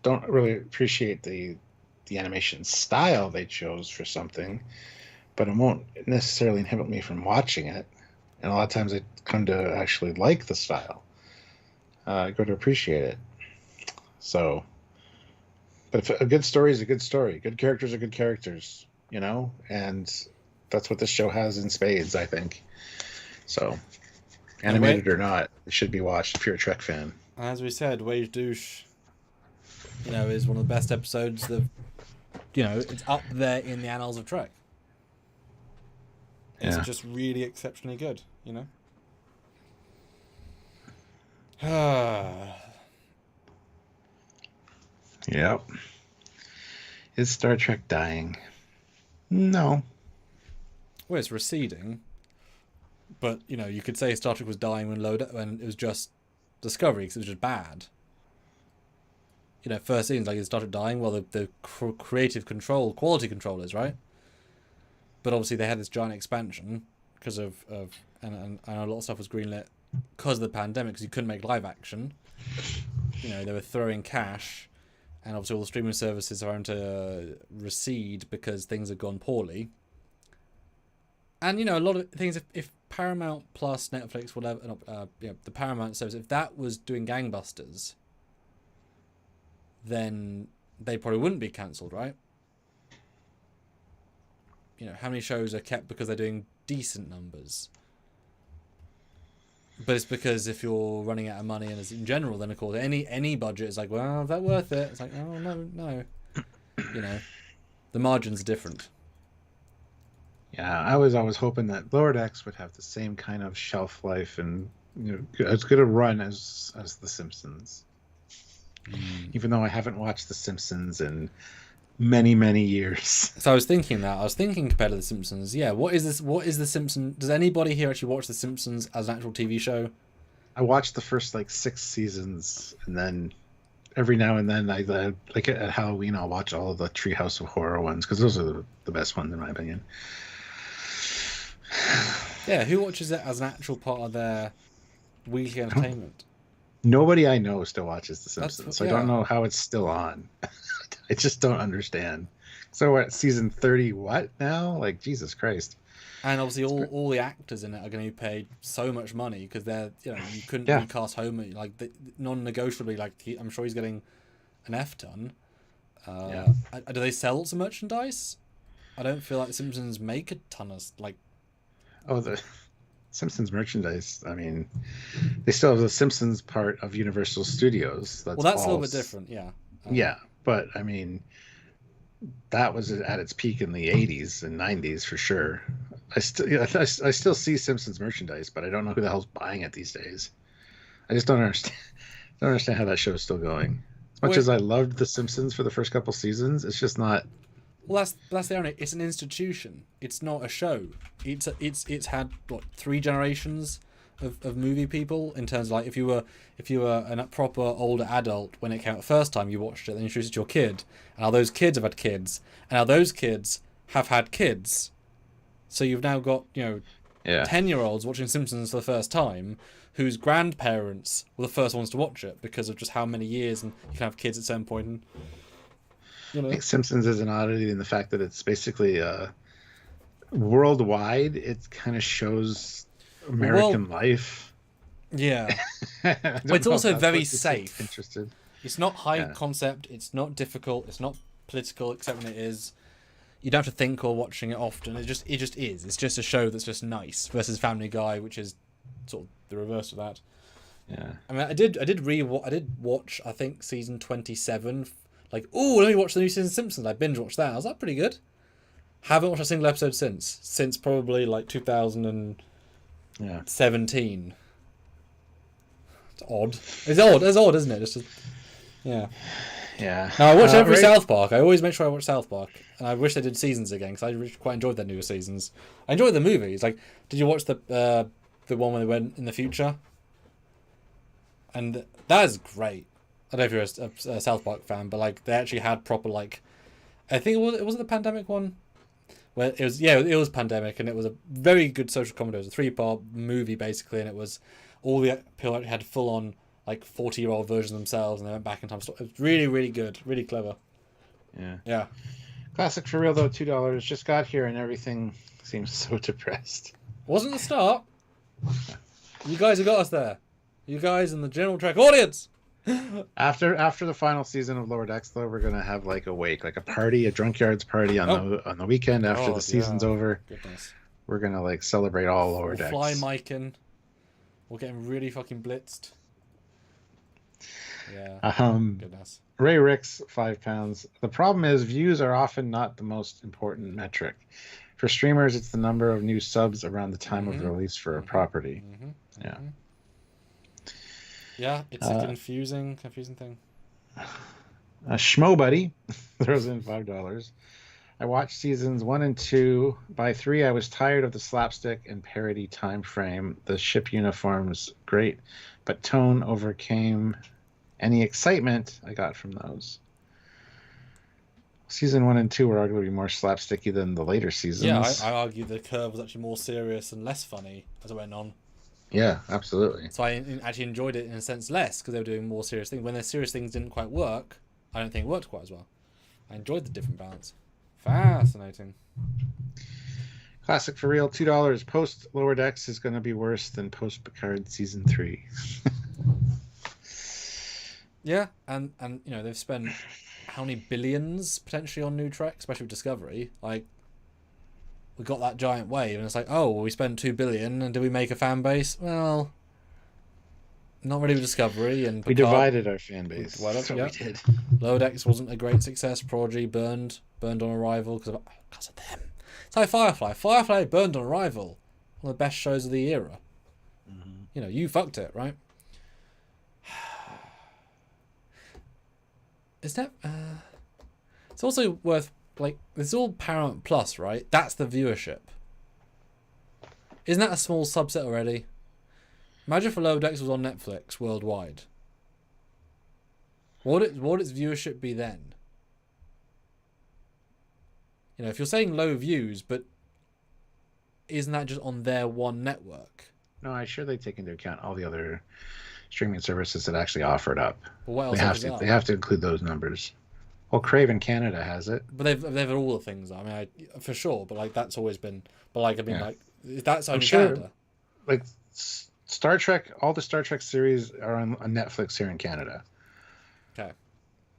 don't really appreciate the animation style they chose for something, but it won't necessarily inhibit me from watching it. And a lot of times I come to actually like the style. I go to appreciate it. So, but if a good story is a good story, good characters are good characters, and that's what this show has in spades, I think. So, animated or not, it should be watched if you're a Trek fan. As we said, Wage Douche, is one of the best episodes that, it's up there in the annals of Trek. It's just really exceptionally good, Yep. Is Star Trek dying? No. Well, it's receding. But, you could say Star Trek was dying when it was just Discovery, because it was just bad. First seasons, is Star Trek dying? Well, the creative control, quality control is, right? But obviously they had this giant expansion because of and a lot of stuff was greenlit because of the pandemic, because you couldn't make live action. They were throwing cash, and obviously all the streaming services are having to recede because things have gone poorly. And a lot of things. If Paramount Plus, Netflix, whatever, the Paramount service, if that was doing gangbusters, then they probably wouldn't be cancelled, right? How many shows are kept because they're doing decent numbers? But it's because if you're running out of money and as in general, then of course any budget is like, well, is that worth it? It's like, oh no. The margins are different. Yeah, I was always hoping that Lower Decks would have the same kind of shelf life and as good a run as The Simpsons. Even though I haven't watched The Simpsons in many years. So I was thinking compared to The Simpsons, yeah, what is this? What is The Simpsons? Does anybody here actually watch The Simpsons as an actual TV show? I watched the first 6 seasons, and then every now and then I like at Halloween I'll watch all of the Treehouse of Horror ones because those are the best ones in my opinion. Yeah, who watches it as an actual part of their weekly entertainment? Nobody I know still watches The Simpsons, so I don't know how it's still on. I just don't understand. So we're at season 30 what now? Jesus Christ. And obviously all the actors in it are going to be paid so much money because they're, you couldn't recast Homer, non-negotiably, I'm sure he's getting an F ton. Do they sell lots of merchandise? I don't feel like The Simpsons make a ton of, the Simpsons merchandise, I mean, they still have the Simpsons part of Universal Studios. That's a little bit different, yeah. Yeah, but I mean, that was at its peak in the 80s and 90s for sure. I still see Simpsons merchandise, but I don't know who the hell's buying it these days. I just don't understand. Don't understand how that show is still going. As much as I loved The Simpsons for the first couple seasons, it's just not. Well, that's the irony. It's an institution. It's not a show. It's had 3 generations of movie people in terms of if you were a proper older adult when it came out the first time, you watched it, then you introduced it to your kid, and now those kids have had kids, and now those kids have had kids. So you've now got 10-year-olds watching Simpsons for the first time, whose grandparents were the first ones to watch it because of just how many years, and you can have kids at some point. And, I think Simpsons is an oddity in the fact that it's basically worldwide. It kind of shows American life. Yeah. But it's also very safe. Interested. It's not high concept. It's not difficult. It's not political, except when it is. You don't have to think or watching it often. It just is. It's just a show that's just nice versus Family Guy, which is sort of the reverse of that. Yeah. I mean, I did watch I think season 27. Let me watch the new season of Simpsons. I binge watched that. I was like, pretty good. Haven't watched a single episode since probably 2017. It's odd. It's odd, isn't it? Yeah. Yeah. Now I watch every South Park. I always make sure I watch South Park, and I wish they did seasons again because I quite enjoyed their newer seasons. I enjoyed the movies. Did you watch the one where they went in the future? And that is great. I don't know if you're a South Park fan, but they actually had proper I think it was the pandemic one, where it was pandemic, and it was a very good social comedy. It was a 3-part movie basically, and it was all the people actually had full on 40-year-old versions of themselves, and they went back in time. So it was really, really good, really clever. Yeah. Classic for real though. $2 just got here, and everything seems so depressed. Wasn't the start. You guys have got us there. You guys and the general Trek audience. After the final season of Lower Decks, though, we're gonna have a wake, a party, a drunkyards party on the weekend after the season's over. Goodness. We're gonna celebrate all Lower Decks. Fly micing. We're getting really fucking blitzed. Yeah. Goodness. Ray Ricks, £5. The problem is views are often not the most important metric. For streamers, it's the number of new subs around the time of the release for a property. Yeah. Yeah, it's a confusing thing. Schmo Buddy throws in $5. I watched seasons 1 and 2. By 3, I was tired of the slapstick and parody time frame. The ship uniforms, great, but tone overcame any excitement I got from those. Season 1 and 2 were arguably more slapsticky than the later seasons. Yeah, I argue the curve was actually more serious and less funny as it went on. Yeah, absolutely. So I actually enjoyed it in a sense less because they were doing more serious things. When their serious things didn't quite work, I don't think it worked quite as well. I enjoyed the different balance. Fascinating. Classic for real, $2. Post Lower Decks is going to be worse than post Picard season 3. Yeah, and you know they've spent how many billions potentially on new Trek, especially with Discovery. Like we got that giant wave, and it's like, oh, well, we spent $2 billion, and did we make a fan base? Well, not really with Discovery, and we Picard, divided our fan base. That's what we did. Lower Decks wasn't a great success. Prodigy burned on arrival because of them. It's like Firefly. Firefly burned on arrival. One of the best shows of the era. Mm-hmm. You know, you fucked it, right? Is that? It's also worth it's all Paramount Plus, right? That's the viewership. Isn't that a small subset already? Imagine if Lower Decks was on Netflix worldwide. What would its viewership be then? You know, if you're saying low views, but isn't that just on their one network? No, I'm sure they take into account all the other streaming services that actually offer it up. Well, what else they have to include those numbers. Well, Crave in Canada has it. But they've all the things. I mean, for sure. But like that's always been. But like I mean, like that's only Canada. Like Star Trek, all the Star Trek series are on Netflix here in Canada. Okay.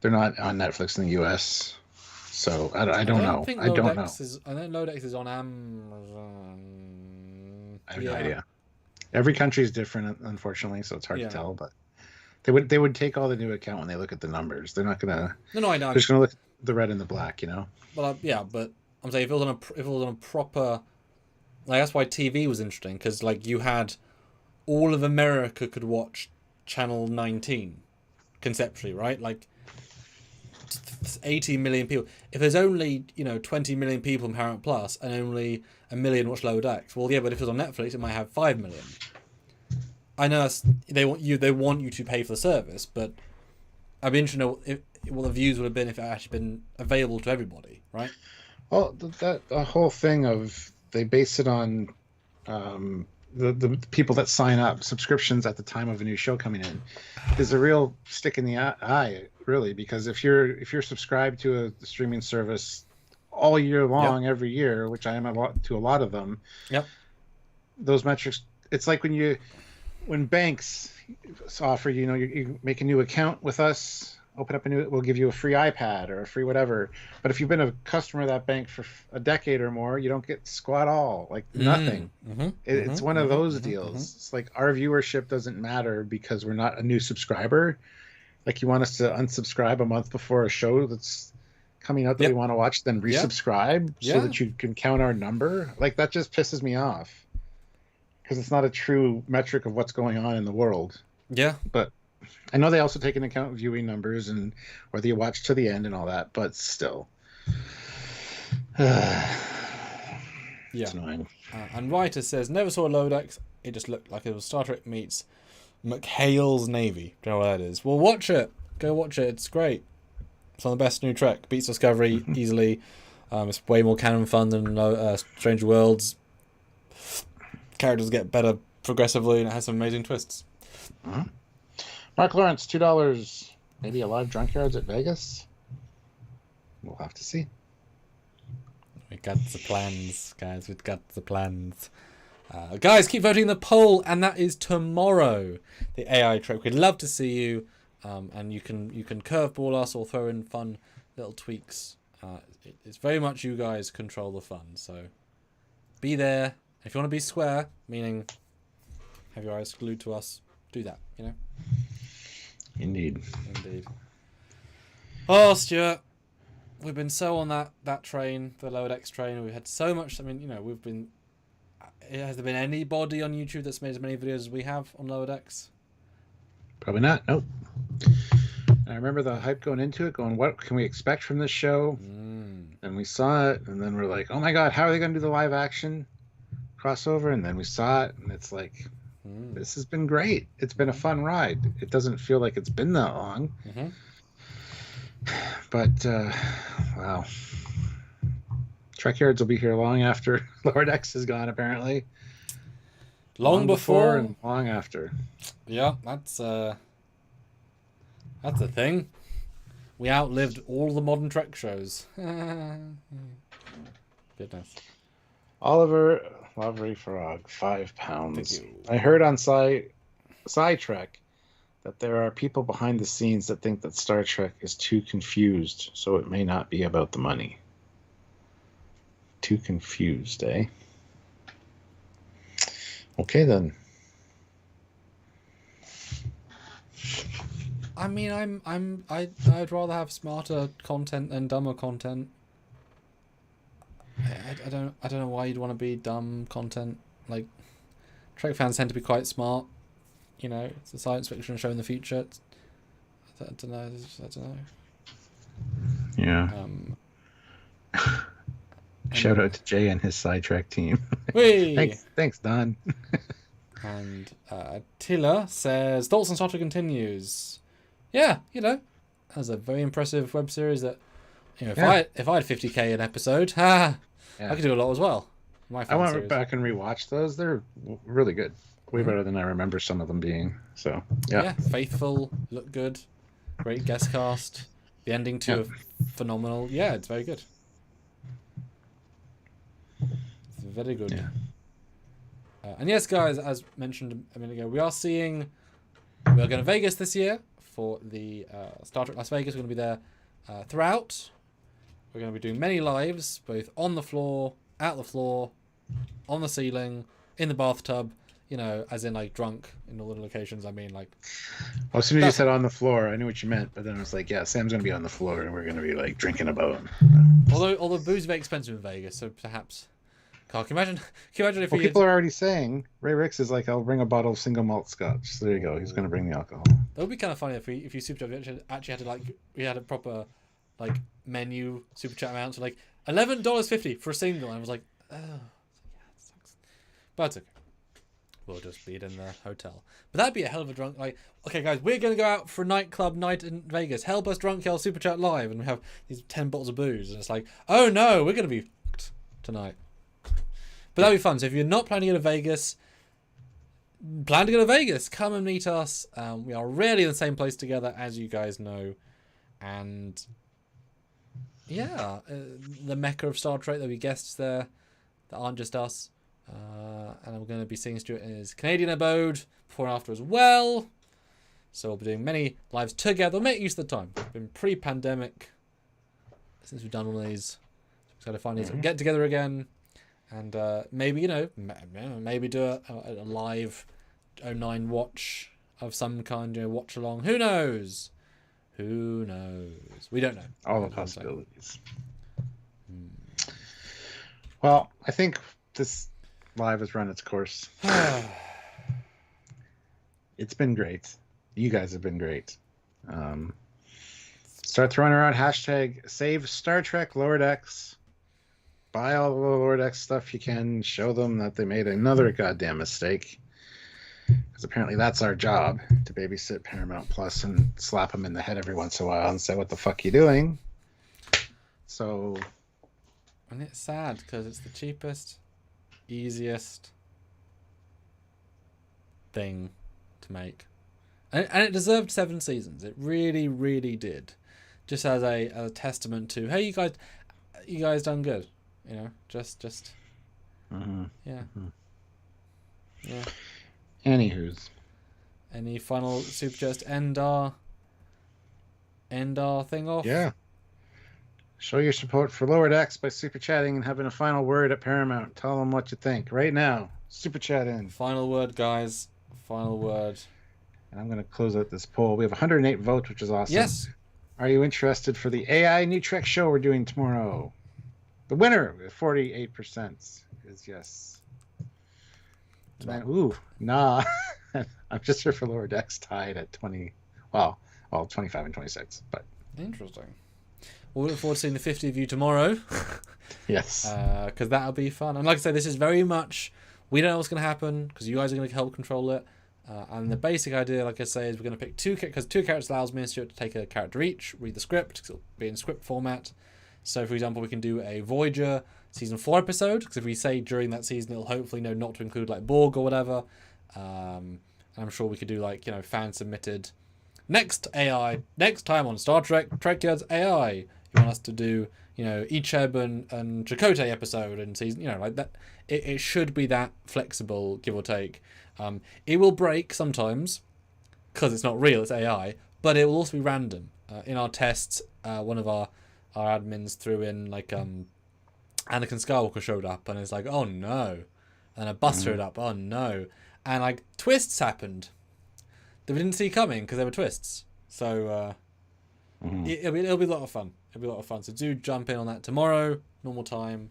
They're not on Netflix in the US. So I don't know. I don't know. I think Lower Decks is on Amazon. I have no idea. Every country is different, unfortunately, so it's hard to tell. But they would take all the new account when they look at the numbers. They're not gonna. No, I know. They're just gonna look at the red and the black, you know. Well, but I'm saying if it was on a proper, like that's why TV was interesting because like you had all of America could watch Channel 19, conceptually, right? Like 80 million people. If there's only 20 million people in Paramount Plus and only 1 million watch Lower Decks, well, yeah, but if it was on Netflix, it might have 5 million. I know they want you to pay for the service, but I'd be interested to know what the views would have been if it had actually been available to everybody, right? Well, the whole thing of they base it on the people that sign up, subscriptions at the time of a new show coming in, is a real stick in the eye, really, because if you're subscribed to a streaming service all year long, every year, which I am to a lot of them, those metrics, it's like when banks offer you make a new account with us, open up we'll give you a free iPad or a free whatever. But if you've been a customer of that bank for a decade or more, you don't get squat all, like nothing. It's one of those deals. It's like our viewership doesn't matter because we're not a new subscriber. Like you want us to unsubscribe a month before a show that's coming out that we want to watch, then resubscribe so that you can count our number. Like that just pisses me off because it's not a true metric of what's going on in the world. Yeah. But I know they also take into account viewing numbers and whether you watch to the end and all that, but still. It's annoying. And Writer says, never saw Lower Decks. It just looked like it was Star Trek meets McHale's Navy. Do you know what that is? Well, watch it. Go watch it. It's great. It's one of the best new Trek. Beats Discovery easily. It's way more canon fun than Strange Worlds. Characters get better progressively, and it has some amazing twists. Mark Lawrence, $2. Maybe a lot of drunkyards at Vegas. We'll have to see. We got the plans, guys. We've got the plans. Guys, keep voting in the poll, and that is tomorrow. The AI Trek. We'd love to see you, and you can curveball us or throw in fun little tweaks. It's very much you guys control the fun, so be there. If you want to be square, meaning have your eyes glued to us, do that. Indeed. Oh, Stuart, we've been so on that train, the Lower Decks train. We've had so much. I mean, we've been. Has there been anybody on YouTube that's made as many videos as we have on Lower Decks? Probably not. Nope. I remember the hype going into it, going, what can we expect from this show? And we saw it, and then we're like, oh my god, how are they going to do the live action crossover? And then we saw it, and it's like, this has been great. It's been a fun ride. It doesn't feel like it's been that long. But, wow. Trekyards will be here long after Lower Decks is gone, apparently. Long before and long after. Yeah, that's a thing. We outlived all the modern Trek shows. Goodness. Oliver Lovery Frog, £5. Thank you. I heard on Trek that there are people behind the scenes that think that Star Trek is too confused, so it may not be about the money. Too confused, eh? Okay then. I mean, I'd rather have smarter content than dumber content. I don't know why you'd want to be dumb content. Like, Trek fans tend to be quite smart. You know, it's a science fiction show in the future. I don't know. Yeah. Shout out to Jay and his sidetrack team. Thanks, Don. And Tila says, thoughts on Star Trek continues. Yeah, you know, that's a very impressive web series that, you know, if I had 50k an episode, I could do a lot as well. I went back and rewatched those. They're really good. Way better than I remember some of them being. So, yeah. Faithful, look good, great guest cast. The ending too, phenomenal. Yeah, it's very good. It's very good. Yeah. And yes, guys, as mentioned a minute ago, we are going to Vegas this year for the Star Trek Las Vegas. We're going to be there throughout. We're going to be doing many lives, both on the floor, out the floor, on the ceiling, in the bathtub. You know, as in like drunk in all the locations. I mean, like. Well, as soon as you said on the floor, I knew what you meant, but then I was like, yeah, Sam's going to be on the floor, and we're going to be like drinking a boat. Although booze is very expensive in Vegas, so perhaps. Carl, can you imagine if people are already saying Ray Ricks is like, I'll bring a bottle of single malt scotch. So there you go. He's going to bring the alcohol. That would be kind of funny if you super chat actually had to like we had a proper like menu super chat amount, so like $11.50 for a single, and I was like, oh, yeah, it sucks. But it's okay. We'll just be in the hotel. But that'd be a hell of a drunk. Like, okay, guys, we're going to go out for a nightclub night in Vegas. Help us drunk yell super chat live, and we have these 10 bottles of booze, and it's like, oh no, we're going to be fucked tonight. But that'd be fun. So if you're not planning to go to Vegas, plan to go to Vegas. Come and meet us. We are rarely in the same place together, as you guys know. And yeah, the mecca of Star Trek. There'll be guests there that aren't just us. And I'm going to be seeing Stuart in his Canadian abode before and after as well. So we'll be doing many lives together. We'll make use of the time. It's been pre-pandemic since we've done one of these. So to finally get together again. And maybe, you know, maybe do a live 09 watch of some kind, you know, watch along. Who knows? Who knows? We don't know. All the possibilities. Well, I think this live has run its course. It's been great. You guys have been great. Start throwing around hashtag save Star Trek Lower Decks. Buy all the Lower Decks stuff you can. Show them that they made another goddamn mistake. Because apparently that's our job, to babysit Paramount Plus and slap them in the head every once in a while and say, what the fuck you doing? So... And it's sad, because it's the cheapest, easiest thing to make. And it deserved 7 seasons. It really, really did. Just as a testament to, hey, you guys done good. You know, just mm-hmm. Yeah. Mm-hmm. Yeah. Anywho's. Any final super chats to end our thing off? Yeah. Show your support for Lower Decks by super chatting and having a final word at Paramount. Tell them what you think right now. Super chat in. Final word, guys. Final word. And I'm going to close out this poll. We have 108 votes, which is awesome. Yes. Are you interested for the AI New Trek show we're doing tomorrow? The winner with 48% is yes. And then, ooh, nah. I'm just here for Lower Decks tied at 20. Well, 25 and 26. But interesting. We'll look forward to seeing the 50 of you tomorrow. Yes. Because that'll be fun. And like I said, this is very much, we don't know what's going to happen because you guys are going to help control it. And the basic idea, like I say, is we're going to pick two characters allows me and Stuart to take a character each, read the script, because it'll be in script format. So, for example, we can do a Voyager season 4 episode, because if we say during that season, it'll hopefully know not to include like Borg or whatever. I'm sure we could do like, you know, fan submitted next time on Star Trek Trekyards AI. You want us to do, you know, Icheb and Chakotay episode and season, you know, like that. It should be that flexible, give or take. It will break sometimes because it's not real, it's AI, but it will also be random. In our tests, one of our admins threw in like Anakin Skywalker showed up and it's like, oh no, and a bus showed up, oh no, and like twists happened that we didn't see coming because they were twists. So it'll be a lot of fun. It'll be a lot of fun. So do jump in on that tomorrow, normal time,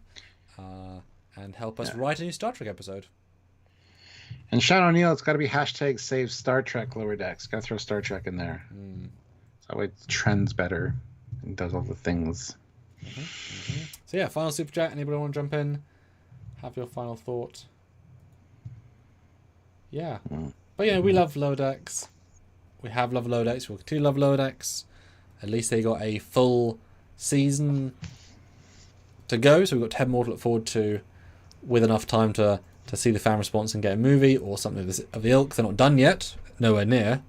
and help us write a new Star Trek episode. And Sean O'Neill, it's got to be hashtag save Star Trek Lower Decks. Got to throw Star Trek in there. That way it trends better and does all the things. So yeah, final super chat. Anybody want to jump in? Have your final thought. Yeah. But yeah, we love Lower Decks. We have loved Lower Decks. We'll continue to love Lower Decks. At least they got a full season to go, so we've got 10 more to look forward to with enough time to see the fan response and get a movie or something of the ilk. They're not done yet. Nowhere near.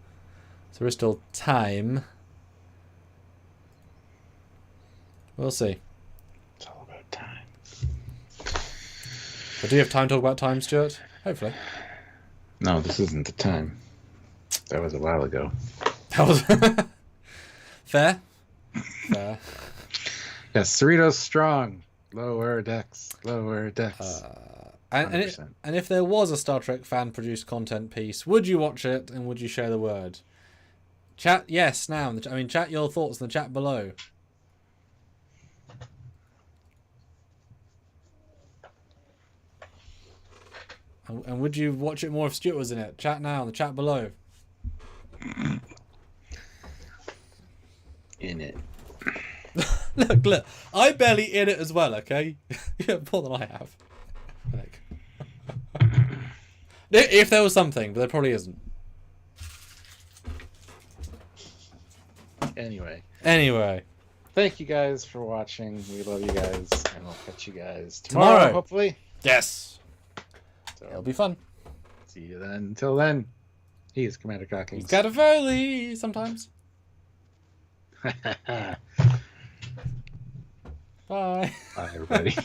So there is still time. We'll see. It's all about time. But do you have time to talk about time, Stuart? Hopefully. No, this isn't the time. That was a while ago. That was fair. Fair. Yes, Cerritos strong. Lower decks. Lower decks. And if there was a Star Trek fan-produced content piece, would you watch it and would you share the word? Chat yes now. Chat your thoughts in the chat below. And would you watch it more if Stuart was in it? Chat now in the chat below. In it. Look, I barely in it as well, okay? You have more than I have. Like, if there was something, but there probably isn't. Anyway. Thank you guys for watching. We love you guys. And we'll catch you guys tomorrow. Hopefully. Yes. So, it'll be fun. See you then. Until then, he's Commander Cockings. He's got a Foley sometimes. Bye. Bye. Bye, everybody.